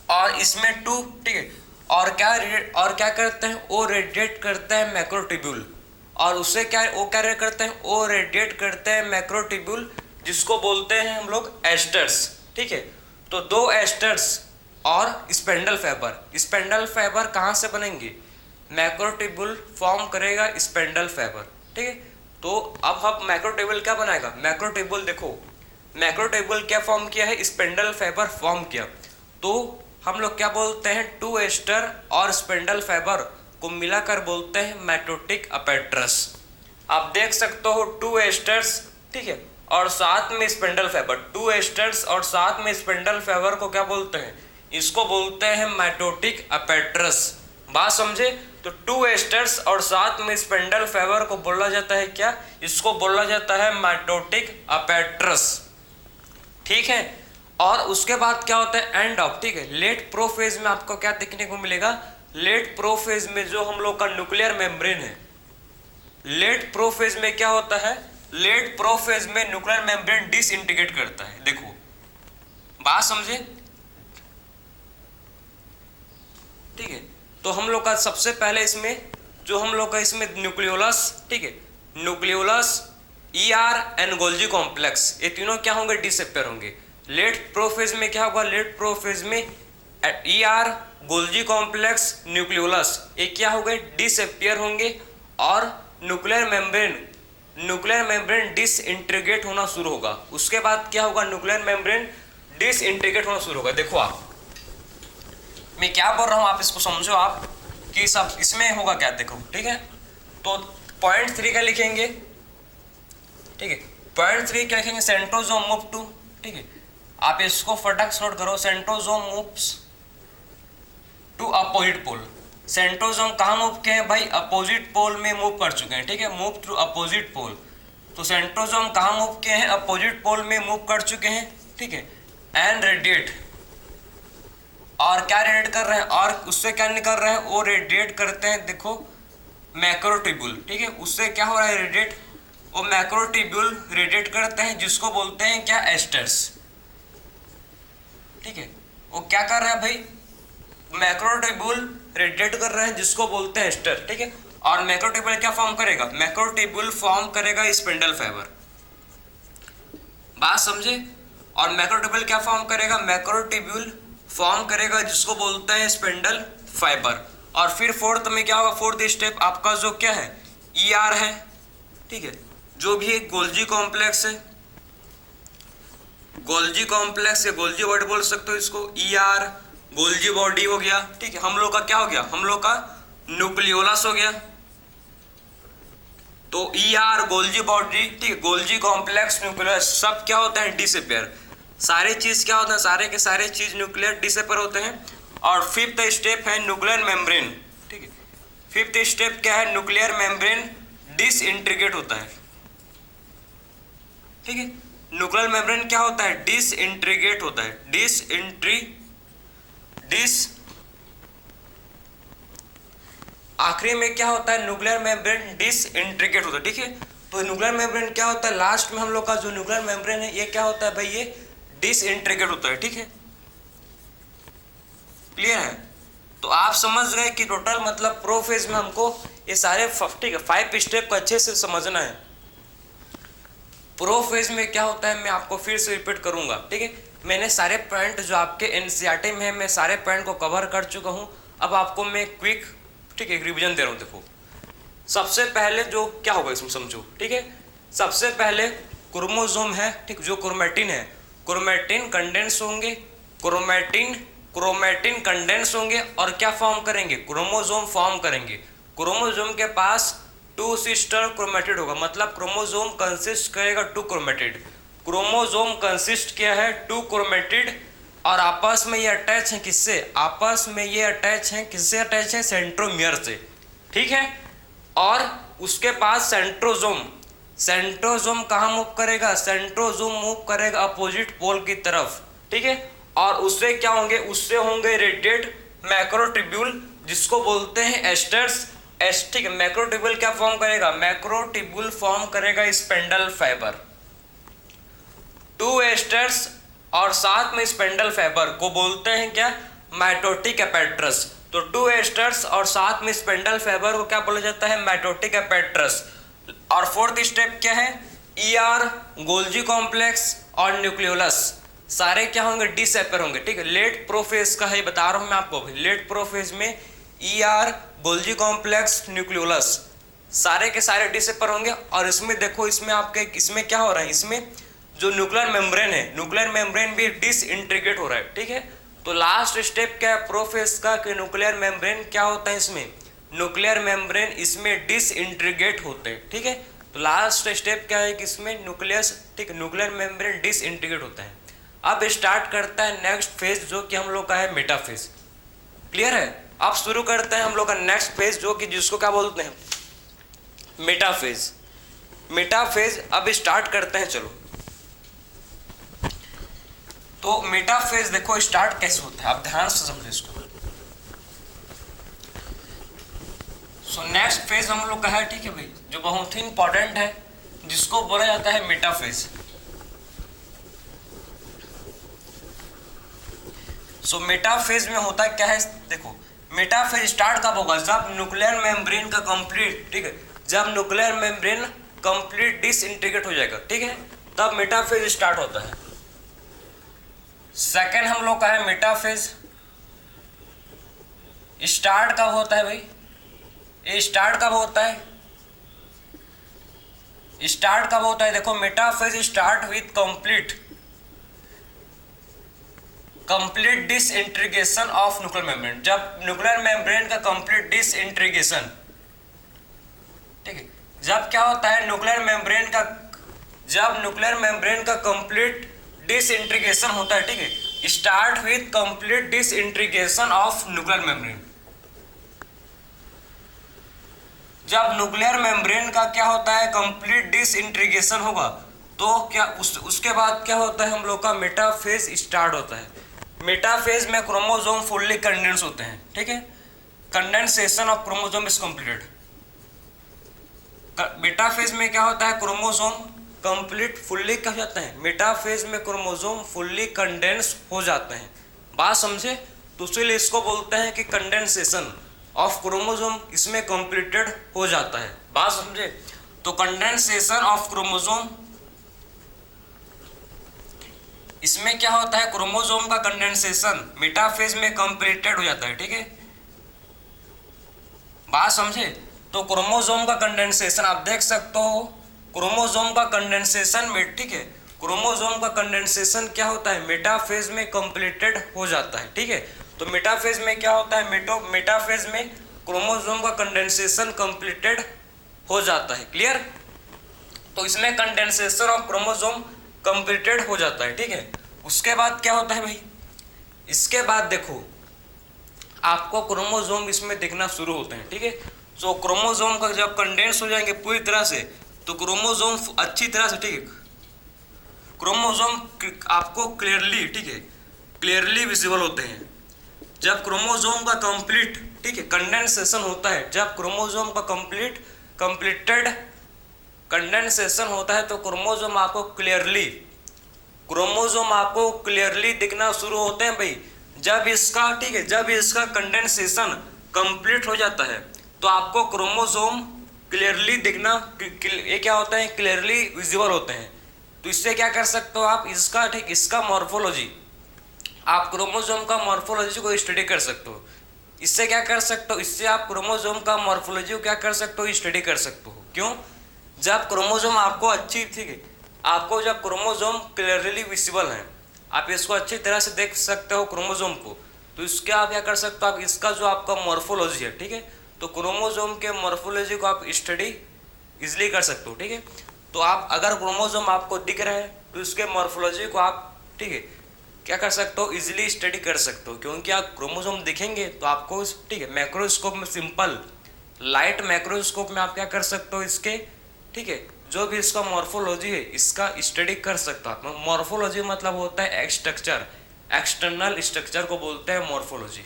और इसमें टू, ठीक है, और क्या करते हैं, वो रेडिएट करते हैं मैक्रोट्यूब्यूल। और उससे क्या है, वो क्या करते हैं, वो रेडिएट करते हैं मैक्रोट्यूब्यूल, जिसको बोलते हैं हम लोग एस्टर्स। ठीक है, तो दो एस्टर्स और स्पेंडल फाइबर कहाँ से बनेंगे, मैक्रोट्यूब्यूल फॉर्म करेगा स्पेंडल फाइबर। ठीक है, तो अब हम मैक्रोट्यूब्यूल क्या बनाएगा, मैक्रोट्यूब्यूल देखो, मैक्रोट्यूब्यूल क्या फॉर्म किया है, स्पेंडल फाइबर फॉर्म किया। तो हम लोग क्या बोलते हैं, टू एस्टर और स्पेंडल फाइबर को मिलाकर बोलते हैं माइटोटिक अपैट्रस। आप देख सकते हो टू एस्टर्स, ठीक है, और साथ में स्पिंडल फाइबर, 2 एस्टर्स और साथ में स्पिंडल फाइबर को क्या बोलते हैं? इसको बोलते हैं माइटोटिक अपैट्रस। बात समझे? तो 2 एस्टर्स और साथ में स्पिंडल फाइबर को बोला जाता है क्या? इसको बोला जाता है माइटोटिक अपैट्रस। ठीक है। और उसके बाद क्या होता है? End of. ठीक है। लेट प्रोफेज में आपको क्या देखने को मिलेगा? लेट प्रोफेज में जो हम लोग का न्यूक्लियर मेम्ब्रेन है, लेट प्रोफेज में क्या होता है? लेट प्रोफेज में न्यूक्लियर मेम्ब्रेन डिसइंटीग्रेट करता है। देखो, बात समझे? ठीक है। तो हम लोग का सबसे पहले इसमें जो हम लोग का इसमें न्यूक्लियोलस, ठीक है, nucleolus, ER and Golgi complex, ये तीनों क्या होंगे? डिसअपियर होंगे। लेट प्रोफेज में क्या होगा? लेट प्रोफेज में ईआर, गोल्जी कॉम्प्लेक्स, न्यूक्लियोलस, ये क्या हो गए? डिसअपियर होंगे। और न्यूक्लियर मेम्ब्रेन डिसइंटीग्रेट होना शुरू होगा। उसके बाद क्या होगा? न्यूक्लियर मेम्ब्रेन डिसइंटीग्रेट होना शुरू होगा। देखो आप, मैं क्या बोल रहा हूं, आप इसको समझो आप कि सब इसमें होगा क्या। देखो, ठीक है। तो पॉइंट 3 का लिखेंगे। ठीक है। पॉइंट 3 क्या लिखेंगे? सेंट्रोसोम मूव टू, ठीक है, आप इसको फटाक से नोट करो। Centrosome moves to opposite pole. Centrosome कहाँ मूव किए हैं भाई? अपोजिट पोल में मूव कर चुके हैं। ठीक है। Move to opposite pole. तो सेंट्रोसोम कहाँ मूव किए हैं? अपोजिट पोल में मूव कर चुके हैं। ठीक है। एंड रेडिएट, और क्या रेडिएट कर रहे हैं? और उससे क्या निकल रहे हैं? वो रेडिएट करते हैं, देखो, मैक्रोट्यूब्यूल। ठीक है। उससे क्या हो रहा है? रेडिएट, वो मैक्रोट्यूब्यूल रेडिएट करते हैं, जिसको बोलते हैं क्या? एस्टर्स। ठीक है। वो क्या कर रहे हैं भाई? मैक्रोट्यूब्यूल रेडिएट कर रहे हैं, जिसको बोलते हैं एस्टर। ठीक है। और मैक्रोट्यूब्यूल क्या फॉर्म करेगा? मैक्रोट्यूब्यूल फॉर्म करेगा स्पिंडल फाइबर। बात समझे? और मैक्रोट्यूब्यूल क्या फॉर्म करेगा? मैक्रोट्यूब्यूल फॉर्म करेगा, जिसको बोलते हैं स्पिंडल फाइबर। और फिर फोर्थ में क्या होगा? फोर्थ स्टेप आपका जो क्या है? ईआर है। ठीक है। जो भी एक गोल्जी कॉम्प्लेक्स है, गोल्जी कॉम्प्लेक्स या गोल्जी बॉडी बोल सकते हो इसको, ईआर, गोल्जी बॉडी हो गया। ठीक है। हम लोग का क्या हो गया? हम लोग का न्यूक्लियोलस हो गया। तो ईआर, गोल्जी बॉडी, ठीक है, गोल्जी कॉम्प्लेक्स, न्यूक्लियोलस, सब क्या होता है? डिसअपियर। सारे चीज क्या होते हैं? सारे के सारे चीज न्यूक्लियर डिसअपियर होते हैं। और फिफ्थ स्टेप है न्यूक्लियर मेम्ब्रेन। ठीक है। फिफ्थ स्टेप क्या है? न्यूक्लियर मेम्ब्रेन डिसइंटीग्रेट होता है। ठीक है। न्यूक्लियर मेम्ब्रेन क्या होता है? डिसइंटीग्रेट होता है। आखिरी में क्या होता है? न्यूक्लियर मेम्ब्रेन डिसइंटीग्रेट होता है। ठीक है। तो न्यूक्लियर मेम्ब्रेन क्या होता है? लास्ट में हम लोग का जो न्यूक्लियर मेम्ब्रेन है, ये क्या होता है भाई? ये डिसइंटीग्रेट होता है। ठीक है। क्लियर है? तो आप समझ गए कि टोटल मतलब प्रोफेज में हमको ये सारे, ठीक है, 5 स्टेप को अच्छे से समझना है। प्रोफेज में क्या होता है मैं आपको फिर से रिपीट करूंगा। ठीक है। मैंने सारे पॉइंट जो आपके एनसीईआरटी में है, मैं सारे पॉइंट को कवर कर चुका हूं। अब आपको मैं क्विक, ठीक है, रिवीजन दे रहा हूं। देखो, सबसे पहले जो क्या होगा इसमें समझो। ठीक है। सबसे पहले क्रोमोसोम है, ठीक, जो क्रोमैटिन है, क्रोमैटिन कंडेंस होंगे, क्रोमैटिन कंडेंस होंगे और क्या फॉर्म करेंगे? क्रोमोसोम फॉर्म करेंगे। क्रोमोसोम के पास 2 सिस्टर क्रोमैटिड होगा, मतलब क्रोमोसोम कंसिस्ट करेगा 2 क्रोमैटिड। क्रोमोसोम कंसिस्ट क्या है? 2 क्रोमैटिड। और आपस में ये अटैच है किससे? आपस में ये अटैच है किससे? अटैच है सेंट्रोमियर से। ठीक है। और उसके पास सेंट्रोसोम कहाँ मूव करेगा? सेंट्रोसोम मूव करेगा अपोजिट पोल की तरफ। ठीक है। और उससे क्या होंगे? उससे होंगे रेडिएट मैक्रोट्यूब्यूल, जिसको बोलते हैं एस्टर्स। ठीक है। मैक्रोट्यूब्यूल क्या फॉर्म करेगा? मैक्रोट्यूब्यूल फॉर्म करेगा स्पिंडल फाइबर। 2 एस्टर्स और साथ में स्पिंडल फाइबर को बोलते हैं क्या? माइटोटिक अपैट्रस। तो 2 एस्टर्स और साथ में स्पिंडल फाइबर को क्या बोला जाता है? माइटोटिक अपैट्रस। और फोर्थ स्टेप क्या है? ईआर, गोल्जी कॉम्प्लेक्स और न्यूक्लियोलस, सारे क्या होंगे? डिसअपियर होंगे। ठीक है। लेट प्रोफेज का है बता रहा हूं मैं आपको। लेट प्रोफेज में ईआर, गोल्जी कॉम्प्लेक्स, न्यूक्लियोलस, सारे के सारे डिसअपियर होंगे। और इसमें देखो, इसमें आपके इसमें क्या हो रहा है? इसमें जो न्यूक्लियर मेम्ब्रेन है, न्यूक्लियर मेम्ब्रेन भी डिसइंटीग्रेट हो रहा है। ठीक है। तो लास्ट स्टेप क्या है प्रोफेज का? कि न्यूक्लियर मेम्ब्रेन क्या होता है? इसमें न्यूक्लियर मेम्ब्रेन इसमें डिसइंटीग्रेट होते हैं। ठीक है। तो तो लास्ट स्टेप क्या है कि इसमें न्यूक्लियस, ठीक है, न्यूक्लियर मेम्ब्रेन डिसइंटीग्रेट होता है। अब स्टार्ट करता है नेक्स्ट फेज जो कि हम लोग का है मेटाफेज। क्लियर है? अब शुरू करते हैं हम लोग का नेक्स्ट फेज जो कि जिसको क्या बोलते हैं, मेटाफेज। मेटाफेज अब स्टार्ट करते हैं, चलो। तो मेटाफेज देखो स्टार्ट कैसे होता है, आप ध्यान से समझो इसको। सो नेक्स्ट फेज हम लोग का है, ठीक है भाई, जो बहुत ही इंपॉर्टेंट है, जिसको बोला जाता है मेटाफेज। सो मेटाफेज में होता क्या है, देखो मेटाफेज स्टार्ट कब होगा, जब न्यूक्लियर मेम्ब्रेन का कंप्लीट, ठीक है, जब न्यूक्लियर मेम्ब्रेन कंप्लीट डिसइंटीग्रेट हो जाएगा, ठीक है, तब मेटाफेज स्टार्ट होता है। सेकेंड हम लोग का है मेटाफेज स्टार्ट कब होता है भाई, ये स्टार्ट कब होता है, स्टार्ट कब होता है, देखो metaphase start with complete disintegration of nuclear membrane. जब न्यूक्लियर मेम्ब्रेन का कंप्लीट डिसइंटीग्रेशन, ठीक है, जब क्या होता है न्यूक्लियर मेम्ब्रेन का, जब न्यूक्लियर मेम्ब्रेन का कंप्लीट डिसइंटीग्रेशन होता है, ठीक है, start with complete disintegration of nuclear membrane. जब न्यूक्लियर मेम्ब्रेन का क्या होता है कंप्लीट डिसइंटीग्रेशन होगा, तो क्या उसके बाद क्या होता है हम लोग का मेटाफेज स्टार्ट होता है। मेटाफेज में क्रोमोसोम फुल्ली कंडेंस होते हैं, ठीक है, condensation of chromosome is complete. Metaphase में क्या होता है, क्रोमोसोम कंप्लीट फुल्ली क्या हो जाते हैं, मेटाफेज में क्रोमोसोम फुल्ली कंडेंस हो जाते हैं। बात समझे? तो इसलिए इसको बोलते हैं कि कंडेंसेशन ऑफ क्रोमोसोम इसमें कंप्लीटेड हो जाता है। बात समझे? तो कंडेंसेशन ऑफ क्रोमोसोम, इसमें क्या होता है, क्रोमोसोम का कंडेंसेशन मेटाफेज में कंप्लीटेड हो जाता है, ठीक है। बात समझे? तो क्रोमोसोम का कंडेंसेशन आप देख सकते हो, क्रोमोसोम का कंडेंसेशन में, ठीक है, क्रोमोसोम का कंडेंसेशन क्या होता है, मेटाफेज में कंप्लीटेड हो जाता है, ठीक है। तो मेटाफेज में क्या होता है, मेटाफेज में क्रोमोसोम का कंडेंसेशन कंप्लीटेड हो जाता है। क्लियर? तो इसमें कंडेंसेशन ऑफ क्रोमोसोम कंप्लीटेड हो जाता है, ठीक है। उसके बाद क्या होता है भाई, इसके बाद देखो आपको क्रोमोसोम इसमें दिखना शुरू होते हैं, ठीक है। तो क्रोमोसोम का जब कंडेंस हो जाएंगे पूरी तरह से, तो क्रोमोसोम अच्छी तरह से, ठीक है, क्रोमोसोम आपको क्लियरली, ठीक है, क्लियरली विजिबल होते हैं। जब क्रोमोसोम का कंप्लीट, ठीक है, कंडेंसेशन होता है, जब क्रोमोसोम का कंप्लीटेड कंडेंसेशन होता है, तो क्रोमोसोम आपको क्लियरली दिखना शुरू होते हैं भाई। जब इसका, ठीक है, जब इसका कंडेंसेशन कंप्लीट हो जाता है, तो आपको क्रोमोसोम क्लियरली दिखना, ये क्या होता है, क्लियरली विजिबल होते हैं। तो इससे क्या कर सकते हो आप, इसका, ठीक, इसका मॉर्फोलॉजी, आप क्रोमोसोम का मॉर्फोलॉजी को स्टडी कर सकते हो। इससे क्या कर सकते हो, इससे आप क्रोमोसोम का मॉर्फोलॉजी को क्या कर सकते हो, स्टडी कर सकते हो। क्यों? जब क्रोमोसोम आपको अच्छी, ठीक है, आपको जब क्रोमोसोम क्लियरली विजिबल है, आप इसको अच्छी तरह से देख सकते हो क्रोमोसोम को, तो इसके आप क्या कर सकते हो, आप इसका जो आपका मॉर्फोलॉजी है, ठीक है, तो क्रोमोसोम के मॉर्फोलॉजी को आप स्टडी इजिली कर सकते हो, ठीक है। तो आप अगर क्रोमोसोम आपको दिख रहा है, तो इसके मॉर्फोलॉजी को आप, ठीक है, क्या कर सकते हो, इजिली स्टडी कर सकते हो। क्योंकि आप क्रोमोसोम दिखेंगे तो आपको, ठीक है, मैक्रोस्कोप में, सिंपल लाइट मैक्रोस्कोप में आप क्या कर सकते हो, इसके, ठीक है, जो भी इसका मॉर्फोलॉजी है इसका स्टडी कर सकते हो आप। मॉर्फोलॉजी मतलब होता है स्ट्रक्चर, एक्सटर्नल स्ट्रक्चर को बोलते हैं मॉर्फोलॉजी,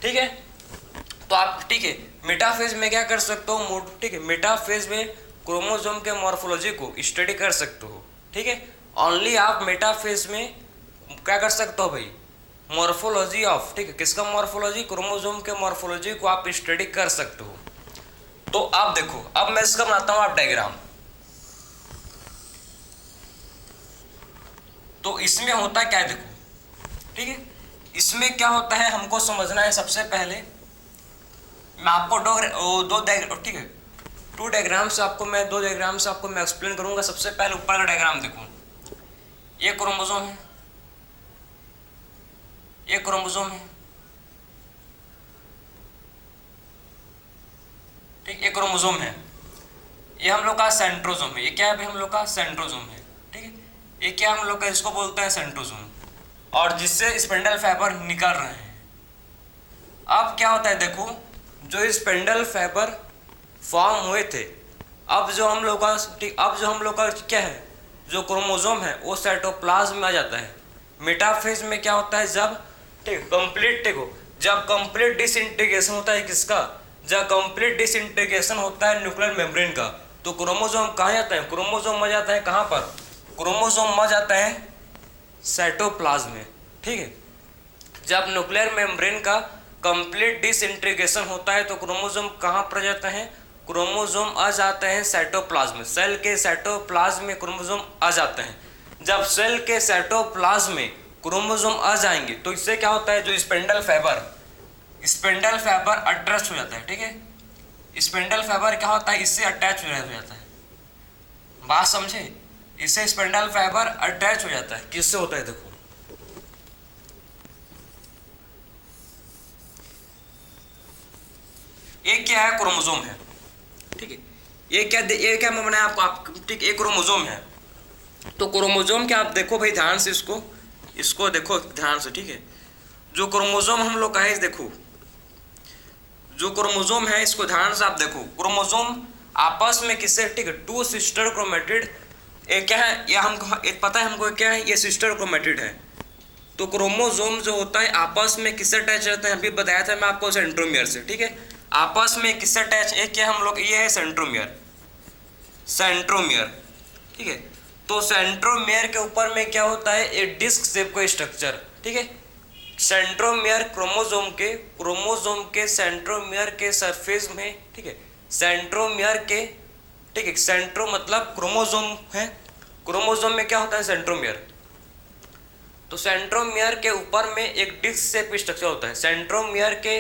ठीक है। तो आप, ठीक है, मेटाफेज में क्या कर सकते हो, ठीक है, मेटाफेज में क्रोमोसोम के मॉर्फोलॉजी को स्टडी कर सकते हो, ठीक है। ओनली आप मेटाफेज में क्या कर सकते हो भाई, मॉर्फोलॉजी ऑफ, ठीक है, किसका मॉर्फोलॉजी, क्रोमोसोम के मॉर्फोलॉजी को आप स्टडी कर सकते हो। तो आप देखो, अब मैं इसका बनाता हूं आप डायग्राम। तो इसमें होता क्या है, देखो, ठीक है, इसमें क्या होता है हमको समझना है। सबसे पहले मैं आपको ठीक है, दो डायग्राम से आपको मैं एक्सप्लेन करूंगा। सबसे पहले ऊपर का डायग्राम देखो, ये क्रोमोसोम है, ये क्रोमोसोम है, ठीक, ये क्रोमोसोम है, ये हम लोग का सेंट्रोजोम है। ये क्या है भाई? हम लोग का सेंट्रोजोम है, ठीक है। ये क्या हम लोग का इसको बोलते हैं सेंट्रोजोम, और जिससे स्पिंडल फाइबर निकल रहे हैं। अब क्या होता है देखो, जो स्पिंडल फाइबर फॉर्म हुए थे, अब जो हम लोग का क्या है, जो क्रोमोजोम है वो साइटोप्लाज्म में आ जाता है। मेटाफेज में क्या होता है, जब जब कंप्लीट डिसइंटीग्रेशन होता है किसका, जब कंप्लीट डिसइंटीग्रेशन होता है न्यूक्लियर मेम्ब्रेन का, तो क्रोमोजोम कहाँ जाता है, क्रोमोजोम आ जाता है कहाँ पर, क्रोमोजोम आ जाता है साइटोप्लाज्म में, ठीक है। जब न्यूक्लियर मेम्ब्रेन का कंप्लीट डिसइंटीग्रेशन होता है तो क्रोमोजोम कहाँ पर जाते हैं, क्रोमोजोम आ जाते हैं साइटोप्लाज्म में। सेल के साइटोप्लाज्म में क्रोमोजोम आ जाते हैं। जब सेल के साइटोप्लाज्म में क्रोमोजोम आ जाएंगे तो इससे क्या होता है, जो स्पिंडल फाइबर अटैच हो जाता है, ठीक है। स्पिंडल फाइबर क्या होता है, इससे अटैच हो जाता है। बात समझे, इससे स्पिंडल फाइबर अटैच हो जाता है। किससे होता है देखो, एक क्या है, क्रोमोजोम है, ठीक है। ये क्या मैं बनाया आपको, ठीक, एक क्रोमोजोम है। तो क्रोमोजोम क्या, आप देखो भाई ध्यान से, इसको देखो ध्यान से, ठीक है। जो क्रोमोजोम हम लोग का है, देखो जो क्रोमोजोम है इसको ध्यान से आप देखो। क्रोमोजोम आपस में किससे, ठीक है, टू सिस्टर क्रोमेटिड, क्या है, या हमको पता है हमको क्या है, ये सिस्टर क्रोमेटिड है। तो क्रोमोजोम जो होता है आपस में किससे अटैच रहता है, अभी बताया था मैं आपको, सेंट्रोमियर से, ठीक है। आपस में किससे अटैच, एक क्या हम लोग, ये है सेंट्रोमियर, ठीक है। तो सेंट्रोमियर के ऊपर में क्या होता है, एक डिस्क शेप का स्ट्रक्चर, ठीक है। सेंट्रोमियर क्रोमोजोम के सेंट्रोमियर के सरफेस में, ठीक है, सेंट्रोमियर के, ठीक है, सेंट्रो मतलब क्रोमोजोम है, क्रोमोजोम में क्या होता है, सेंट्रोमियर। तो सेंट्रोमियर के ऊपर में एक डिस्क शेप स्ट्रक्चर होता है। सेंट्रोमियर के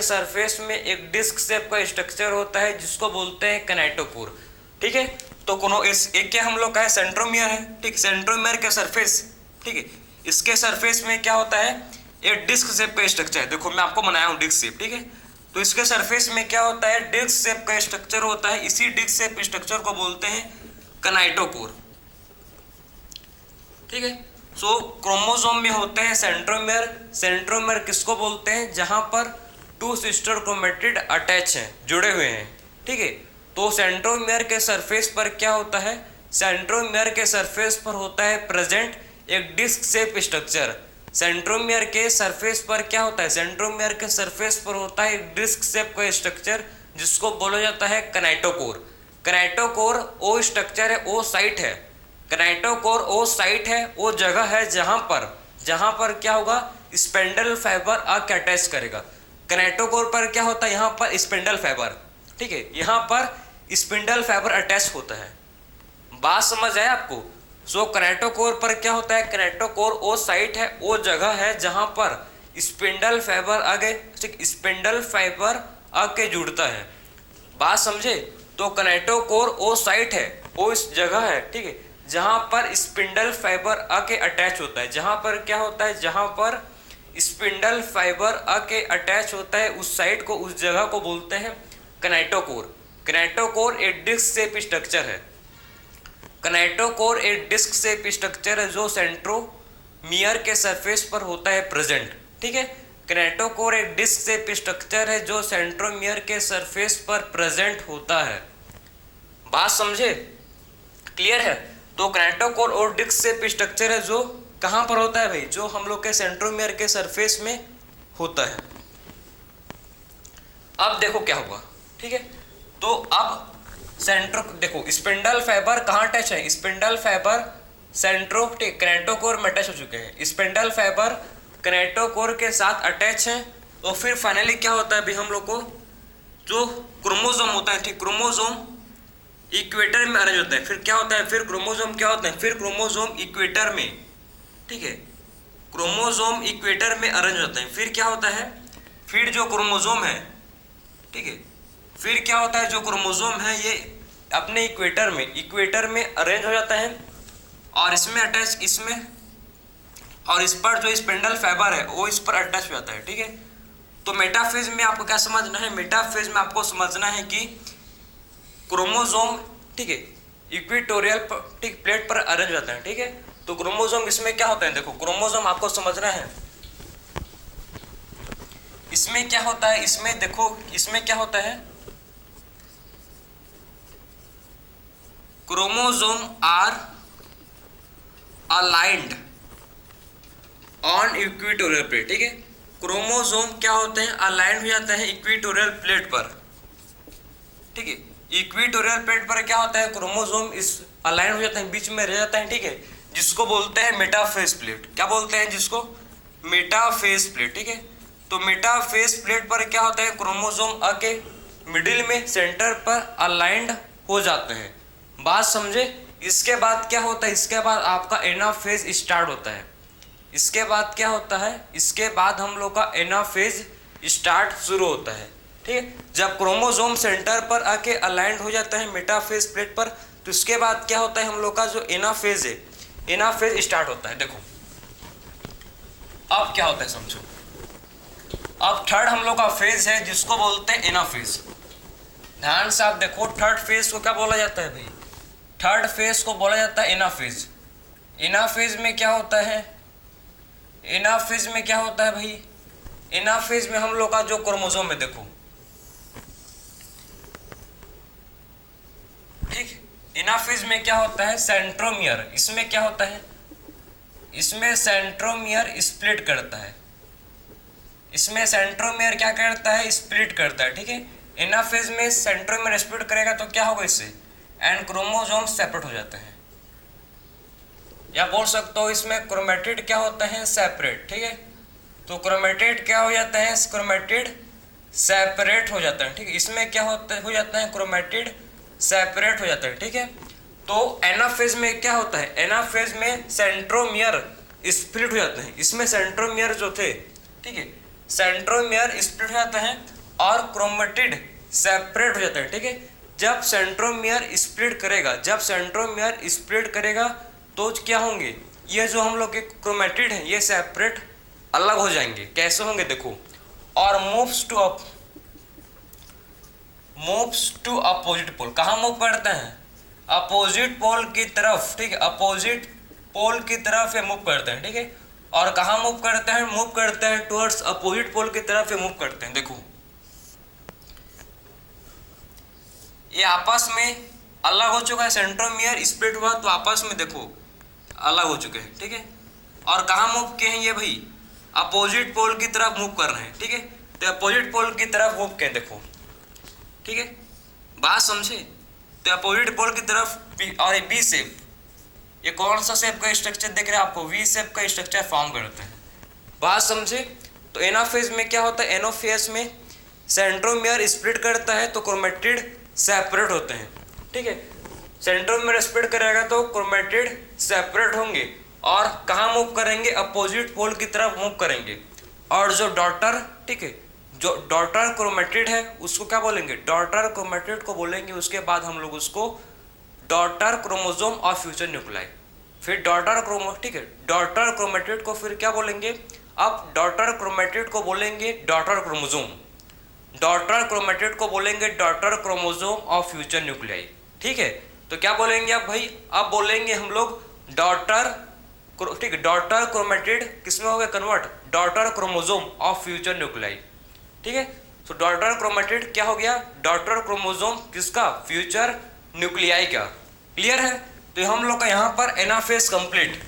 सरफेस में एक डिस्क शेप का स्ट्रक्चर होता है जिसको बोलते हैं किनेटोकोर, ठीक है। तो एक क्या हम लोग का है, सेंट्रोमियर है, ठीक। सेंट्रोमियर के सरफेस, ठीक है, इसके सरफेस में क्या होता है, एक डिस्क शेप का स्ट्रक्चर है। देखो मैं आपको बनाया हूँ डिस्क शेप, ठीक है। तो इसके सरफेस में क्या होता है, डिस्क शेप का स्ट्रक्चर होता है। इसी डिस्क शेप स्ट्रक्चर को बोलते हैं किनेटोकोर, ठीक है। सो क्रोमोसोम में होते हैं सेंट्रोमियर किसको बोलते हैं, जहां पर टू सिस्टर क्रोमेटिड अटैच हैं, जुड़े हुए हैं, ठीक है। तो सेंट्रोमियर के सरफेस पर क्या होता है, सेंट्रोमियर के सरफेस पर होता है प्रेजेंट एक डिस्क शेप स्ट्रक्चर। सेंट्रोमियर के सरफेस पर क्या होता है, सेंट्रोमियर के सरफेस पर होता है एक डिस्क शेप का स्ट्रक्चर जिसको बोला जाता है किनेटोकोर। किनेटोकोर वो स्ट्रक्चर है, वो साइट है, किनेटोकोर वो साइट है, वो जगह है जहां पर क्या होगा, स्पिंडल फाइबर आके अटैच करेगा। किनेटोकोर पर क्या होता है, यहाँ पर स्पिंडल फाइबर, ठीक है, यहाँ पर स्पिंडल फाइबर अटैच होता है। बात समझ आए आपको। सो किनेटोकोर पर क्या होता है, किनेटोकोर वो साइट है, वो जगह है जहां पर स्पिंडल फाइबर आगे, ठीक, स्पिंडल फाइबर आके जुड़ता है। बात समझे। तो किनेटोकोर वो साइट है, वो इस जगह है, ठीक है, जहां पर स्पिंडल फाइबर आके अटैच होता है। जहां पर क्या होता है, जहां पर स्पिंडल फाइबर आके अटैच होता है, उस साइट को, उस जगह को बोलते हैं किनेटोकोर। किनेटोकोर एक डिस्क शेप स्ट्रक्चर है। किनेटोकोर एक डिस्क शेप स्ट्रक्चर है जो सेंट्रोमियर के सरफेस पर होता है प्रेजेंट, ठीक है। किनेटोकोर एक डिस्क शेप स्ट्रक्चर है जो सेंट्रोमियर के सरफेस पर प्रेजेंट होता है। बात समझे, क्लियर है। तो किनेटोकोर और डिस्क शेप स्ट्रक्चर है जो कहां पर होता है भाई, जो हम लोग के सेंट्रोमियर के सरफेस में होता है। अब देखो क्या होगा, ठीक है। तो अब देखो स्पिंडल फाइबर कहाँ अटैच है, स्पिंडल फाइबर किनेटोकोर में अटैच हो चुके हैं। स्पिंडल फाइबर किनेटोकोर के साथ अटैच है। तो फिर फाइनली क्या होता है भाई, हम लोग को जो क्रोमोसोम होता है, ठीक, क्रोमोसोम इक्वेटर में अरेंज होता है। फिर क्या होता है, फिर क्रोमोसोम क्या होता है, फिर क्रोमोसोम इक्वेटर में, ठीक है, क्रोमोसोम इक्वेटर में अरेंज होता है। फिर क्या होता है, फिर जो क्रोमोसोम है, ठीक है, फिर क्या होता है, जो क्रोमोसोम है ये अपने इक्वेटर में अरेंज हो जाता है और इसमें अटैच, इसमें और इस पर जो स्पिंडल फाइबर है वो इस पर अटैच हो जाता है, ठीक है। तो मेटाफेज में आपको क्या समझना है, मेटाफेज में आपको समझना है कि क्रोमोसोम, ठीक है, इक्वेटोरियल ठीक प्लेट पर अरेंज होते हैं, ठीक है। तो क्रोमोसोम इसमें क्या होता है, देखो क्रोमोसोम आपको समझना है, इसमें क्या होता है, इसमें देखो इसमें क्या होता है, chromosome are aligned on equatorial plate, ठीक है। क्रोमोसोम क्या होते हैं, अलाइंड हो जाते हैं इक्वेटोरियल प्लेट पर, ठीक है। इक्वेटोरियल प्लेट पर क्या होता है, क्रोमोसोम इस अलाइन हो जाते हैं, बीच में रह जाता है, ठीक है, जिसको बोलते हैं मेटाफेज प्लेट। क्या बोलते हैं जिसको, मेटाफेज प्लेट, ठीक है। तो मेटाफेज प्लेट पर क्या होता है, क्रोमोसोम आके मिडिल में सेंटर पर अलाइंड हो जाते हैं। बात समझे। इसके बाद क्या होता है, इसके बाद आपका एनाफेज स्टार्ट होता है। इसके बाद क्या होता है, इसके बाद हम लोग का एनाफेज स्टार्ट शुरू होता है, ठीक है। जब क्रोमोसोम सेंटर पर आके अलाइंड हो जाता है मेटाफेज प्लेट पर, तो इसके बाद क्या होता है, हम लोग का जो एनाफेज है, एनाफेज स्टार्ट होता है। देखो अब क्या होता है समझो, अब थर्ड हम लोग का फेज है जिसको बोलते हैं एनाफेज। ध्यान से आप देखो, थर्ड फेज को क्या बोला जाता है भाई, थर्ड फेज को बोला जाता है एनाफेज। एनाफेज में क्या होता है, एनाफेज में क्या होता है भाई, एनाफेज में हम लोग का जो क्रोमोसोम है, देखो ठीक, एनाफेज में क्या होता है, सेंट्रोमियर, इसमें क्या होता है, इसमें सेंट्रोमियर स्प्लिट करता है, इसमें सेंट्रोमियर क्या करता है, स्प्लिट करता है, ठीक है। एनाफेज में सेंट्रोमियर स्प्लिट करेगा तो क्या होगा इससे, एंड क्रोमोसोम सेपरेट हो जाते हैं, या बोल सकते हो इसमें क्रोमेटिड क्या होता है, सेपरेट, ठीक है। तो क्रोमेटिड क्या हो जाता है, क्रोमेटिड सेपरेट हो जाता है, ठीक है। इसमें क्या होता हो जाता है, क्रोमेटिड सेपरेट हो जाता है, ठीक है। तो एनाफेज में क्या होता है, एनाफेज में सेंट्रोमियर स्प्लिट हो जाते हैं, इसमें सेंट्रोमियर जो थे, ठीक है, सेंट्रोमियर स्प्लिट हो जाते हैं और क्रोमेटिड सेपरेट हो जाता है, ठीक है। जब सेंट्रोमियर स्प्लिट करेगा, जब सेंट्रोमियर स्प्लिट करेगा तो क्या होंगे, ये जो हम लोग के क्रोमेटिड हैं ये सेपरेट अलग हो जाएंगे। कैसे होंगे देखो, और मूव्स टू अपोजिट पोल, कहाँ मूव करते हैं, अपोजिट पोल की तरफ, ठीक है, अपोजिट पोल की तरफ ये मूव करते हैं, ठीक है। और कहाँ मूव करते हैं, मूव करते हैं टुवर्ड्स अपोजिट पोल की तरफ ये मूव करते हैं। देखो ये आपस में अलग हो चुका है, सेंट्रोमियर स्प्लिट हुआ तो आपस में देखो अलग हो चुके हैं, ठीक है। और कहाँ मूव किए हैं ये भाई, अपोजिट पोल की तरफ मूव कर रहे हैं, ठीक है। तो अपोजिट पोल की तरफ मूव किए, देखो ठीक है, बात समझे। तो अपोजिट पोल की तरफ, और ये बी शेप, ये कौन सा शेप का स्ट्रक्चर देख रहे हैं आपको, वी शेप का स्ट्रक्चर फॉर्म करते हैं, बात समझे। तो एनाफेज में क्या होता है, एनाफेज में सेंट्रोमियर स्प्लिट करता है तो क्रोमेटिड सेपरेट होते हैं, ठीक है। सेंट्रोमियर स्प्लिट करेगा तो क्रोमेटिड सेपरेट होंगे और कहाँ मूव करेंगे, अपोजिट पोल की तरफ मूव करेंगे। और जो डॉटर, ठीक है, जो डॉटर क्रोमेटिड है उसको क्या बोलेंगे, डॉटर क्रोमेटिड को बोलेंगे। उसके बाद हम लोग उसको डॉटर क्रोमोसोम और फ्यूचर न्यूक्लियाई, फिर डॉटर क्रोमो, ठीक है, डॉटर क्रोमेटिड को फिर क्या बोलेंगे, अब डॉटर क्रोमेटिड को बोलेंगे डॉटर क्रोमोसोम, डॉटर क्रोमेटिड को बोलेंगे डॉटर क्रोमोसोम और फ्यूचर न्यूक्लियाई, ठीक है। तो क्या बोलेंगे अब भाई, अब बोलेंगे हम लोग डॉटर, ठीक है, डॉटर क्रोमेटिड किसमें हो गया कन्वर्ट, डॉटर क्रोमोसोम और फ्यूचर न्यूक्लियाई, ठीक है। तो डॉटर क्रोमेटिड क्या हो गया, डॉटर क्रोमोसोम किसका, फ्यूचर न्यूक्लियाई का। क्लियर है। तो हम लोग का यहाँ पर एनाफेज कंप्लीट।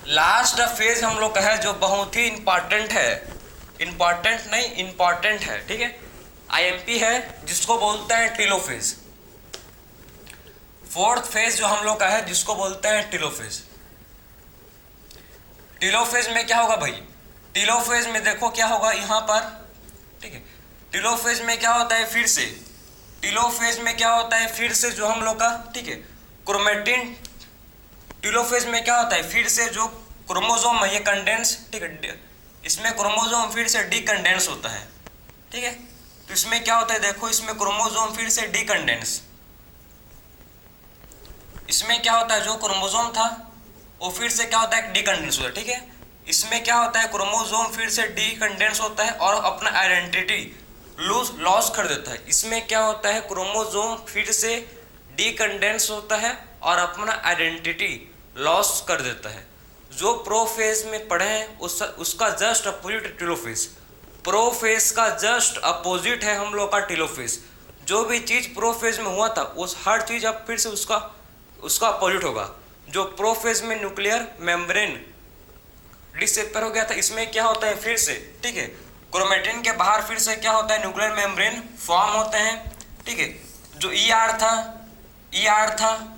लास्ट फेज हम लोग का है जो बहुत ही इंपॉर्टेंट है, इंपॉर्टेंट नहीं इंपॉर्टेंट है, ठीक है, आईएमपी है, जिसको बोलते हैं टेलोफेज। फोर्थ फेज जो हम लोग का है जिसको बोलते हैं टेलोफेज। टेलोफेज में क्या होगा भाई, टेलोफेज में देखो क्या होगा यहाँ पर, ठीक है, टेलोफेज में क्या होता है फिर से, टेलोफेज में क्या होता है फिर से जो हम लोग का, ठीक है, क्रोमेटिन, टेलोफेज में क्या होता है फिर से जो क्रोमोसोम है ये कंडेंस, ठीक है, इसमें क्रोमोसोम फिर से डीकंडेंस होता है, ठीक है। तो इसमें क्या होता है देखो, इसमें क्रोमोसोम फिर से डीकंडेंस, इसमें क्या होता है जो क्रोमोसोम था वो फिर से क्या होता है डीकंडेंस होता है, ठीक है। इसमें क्या होता है क्रोमोसोम फिर से डीकंडेंस होता है और अपना आइडेंटिटी लॉस कर देता है। इसमें क्या होता है, क्रोमोसोम फिर से डीकंडेंस होता है और अपना आइडेंटिटी लॉस कर देता है। जो प्रोफेज में पढ़े हैं उसका जस्ट अपोजिट टेलोफेज। प्रोफेज का जस्ट अपोजिट है हम लोग का टेलोफेज। जो भी चीज़ प्रोफेज में हुआ था उस हर चीज़ अब फिर से उसका अपोजिट होगा। जो प्रोफेज में न्यूक्लियर मेम्ब्रेन डिसेपर हो गया था, इसमें क्या होता है फिर से, ठीक है, क्रोमेटिन के बाहर फिर से क्या होता है, न्यूक्लियर मेम्ब्रेन फॉर्म होते हैं, ठीक है। जो ईआर था,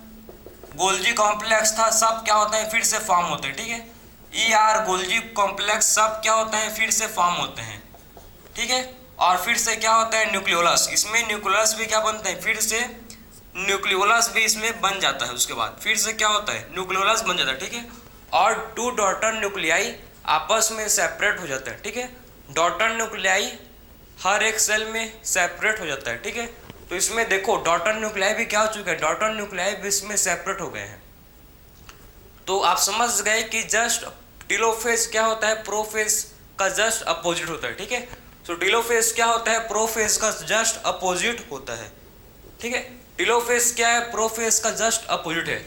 गोल्जी कॉम्प्लेक्स था, सब क्या होता है फिर से फॉर्म होते हैं, ठीक है। ईआर, गोल्जी कॉम्प्लेक्स सब क्या होता है फिर से फॉर्म होते हैं, ठीक है। और फिर से क्या होता है न्यूक्लियोलस, इसमें न्यूक्लियोलस भी क्या बनता है फिर से, न्यूक्लियोलस भी इसमें बन जाता है। उसके बाद फिर से क्या होता है न्यूक्लियोलस बन जाता है, ठीक है। और 2 डॉटर न्यूक्लियाई आपस में सेपरेट हो जाता है, ठीक है। डॉटर न्यूक्लियाई हर एक सेल में सेपरेट हो जाता है, ठीक है। तो इसमें देखो डॉटर न्यूक्लियाई भी क्या हो चुके हैं, डॉटर न्यूक्लियाई भी इसमें सेपरेट हो गए हैं। तो आप समझ गए कि जस्ट टेलोफेज क्या होता है, प्रोफेज का जस्ट अपोजिट होता है, ठीक है। तो टेलोफेज क्या होता है, प्रोफेज का जस्ट अपोजिट होता है, ठीक है। टेलोफेज क्या है, प्रोफेज का जस्ट अपोजिट है,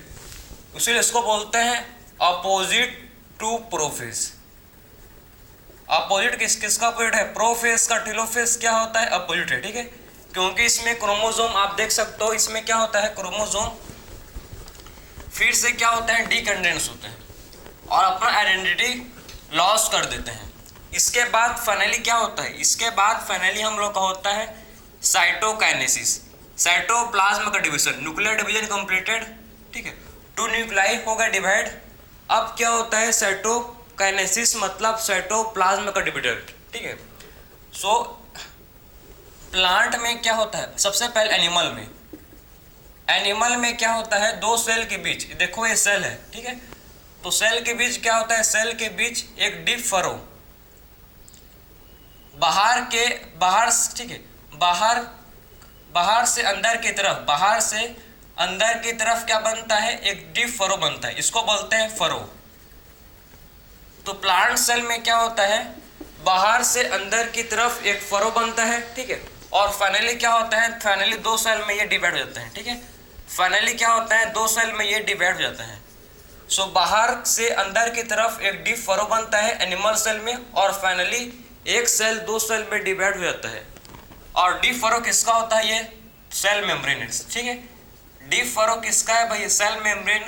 इसीलिए इसको बोलते हैं अपोजिट टू प्रोफेज। अपोजिट किसका अपोजिट है, प्रोफेज का। टेलोफेज क्या होता है, अपोजिट है, ठीक है। क्योंकि इसमें क्रोमोसोम आप देख सकते हो, इसमें क्या होता है, क्रोमोसोम फिर से क्या होता है डीकंडेंस होते हैं और अपना आइडेंटिटी लॉस कर देते हैं। इसके बाद फाइनली क्या होता है, इसके बाद फाइनली हम लोग का होता है साइटोकाइनेसिस, साइटोप्लाज्म का डिवीजन, न्यूक्लियर डिवीजन कंप्लीटेड, ठीक है। 2 न्यूक्लियाई हो गए डिवाइड। अब क्या होता है साइटोकाइनेसिस, मतलब साइटोप्लाज्म का डिवीजन, ठीक है। सो प्लांट में क्या होता है, सबसे पहले एनिमल में क्या होता है, 2 सेल के बीच, देखो ये सेल है, ठीक है। तो सेल के बीच क्या होता है, सेल के बीच एक डीप फरो, बाहर, ठीक है, बाहर से अंदर की तरफ क्या बनता है, एक डीप फरो बनता है, इसको बोलते हैं फरो। तो प्लांट सेल में क्या होता है, बाहर से अंदर की तरफ एक फरो बनता है, ठीक है। और फाइनली क्या होता है, फाइनली 2 सेल में ये डिवाइड हो जाते हैं, ठीक है। फाइनली क्या होता है, 2 सेल में ये डिवाइड हो जाता है। सो बाहर से अंदर की तरफ एक डीप फरो बनता है एनिमल सेल में, और फाइनली एक सेल 2 सेल में डिवाइड हो जाता है। और डीप फरो किसका होता है, ये सेल मेम्ब्रेन, ठीक है। डीप फरो किसका है भाई, ये सेल मेम्ब्रेन।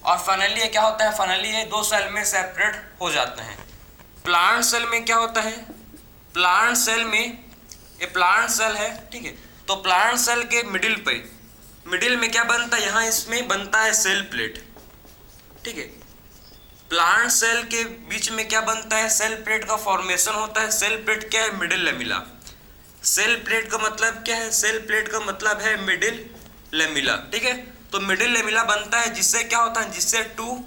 और फाइनली ये क्या होता है, फाइनली ये 2 सेल में सेपरेट हो जाते हैं। प्लांट सेल में क्या होता है, प्लांट सेल में, ये प्लांट सेल है, ठीक है। तो प्लांट सेल के मिडिल में क्या बनता है, यहाँ इसमें बनता है सेल प्लेट, ठीक है। प्लांट सेल के बीच में क्या बनता है, सेल प्लेट का फॉर्मेशन होता है। सेल प्लेट क्या है, मिडिल लेमिला। सेल प्लेट का मतलब क्या है, सेल प्लेट का मतलब है मिडिल लेमिला, ठीक है। तो मिडिल लेमिला बनता है, जिससे क्या होता है, जिससे 2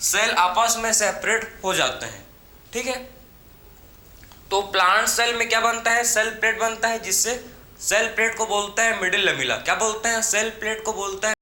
सेल आपस में सेपरेट हो जाते हैं, ठीक है। तो प्लांट सेल में क्या बनता है, सेल प्लेट बनता है, जिससे सेल प्लेट को बोलते हैं मिडिल लेमिला। क्या बोलते हैं, सेल प्लेट को बोलते हैं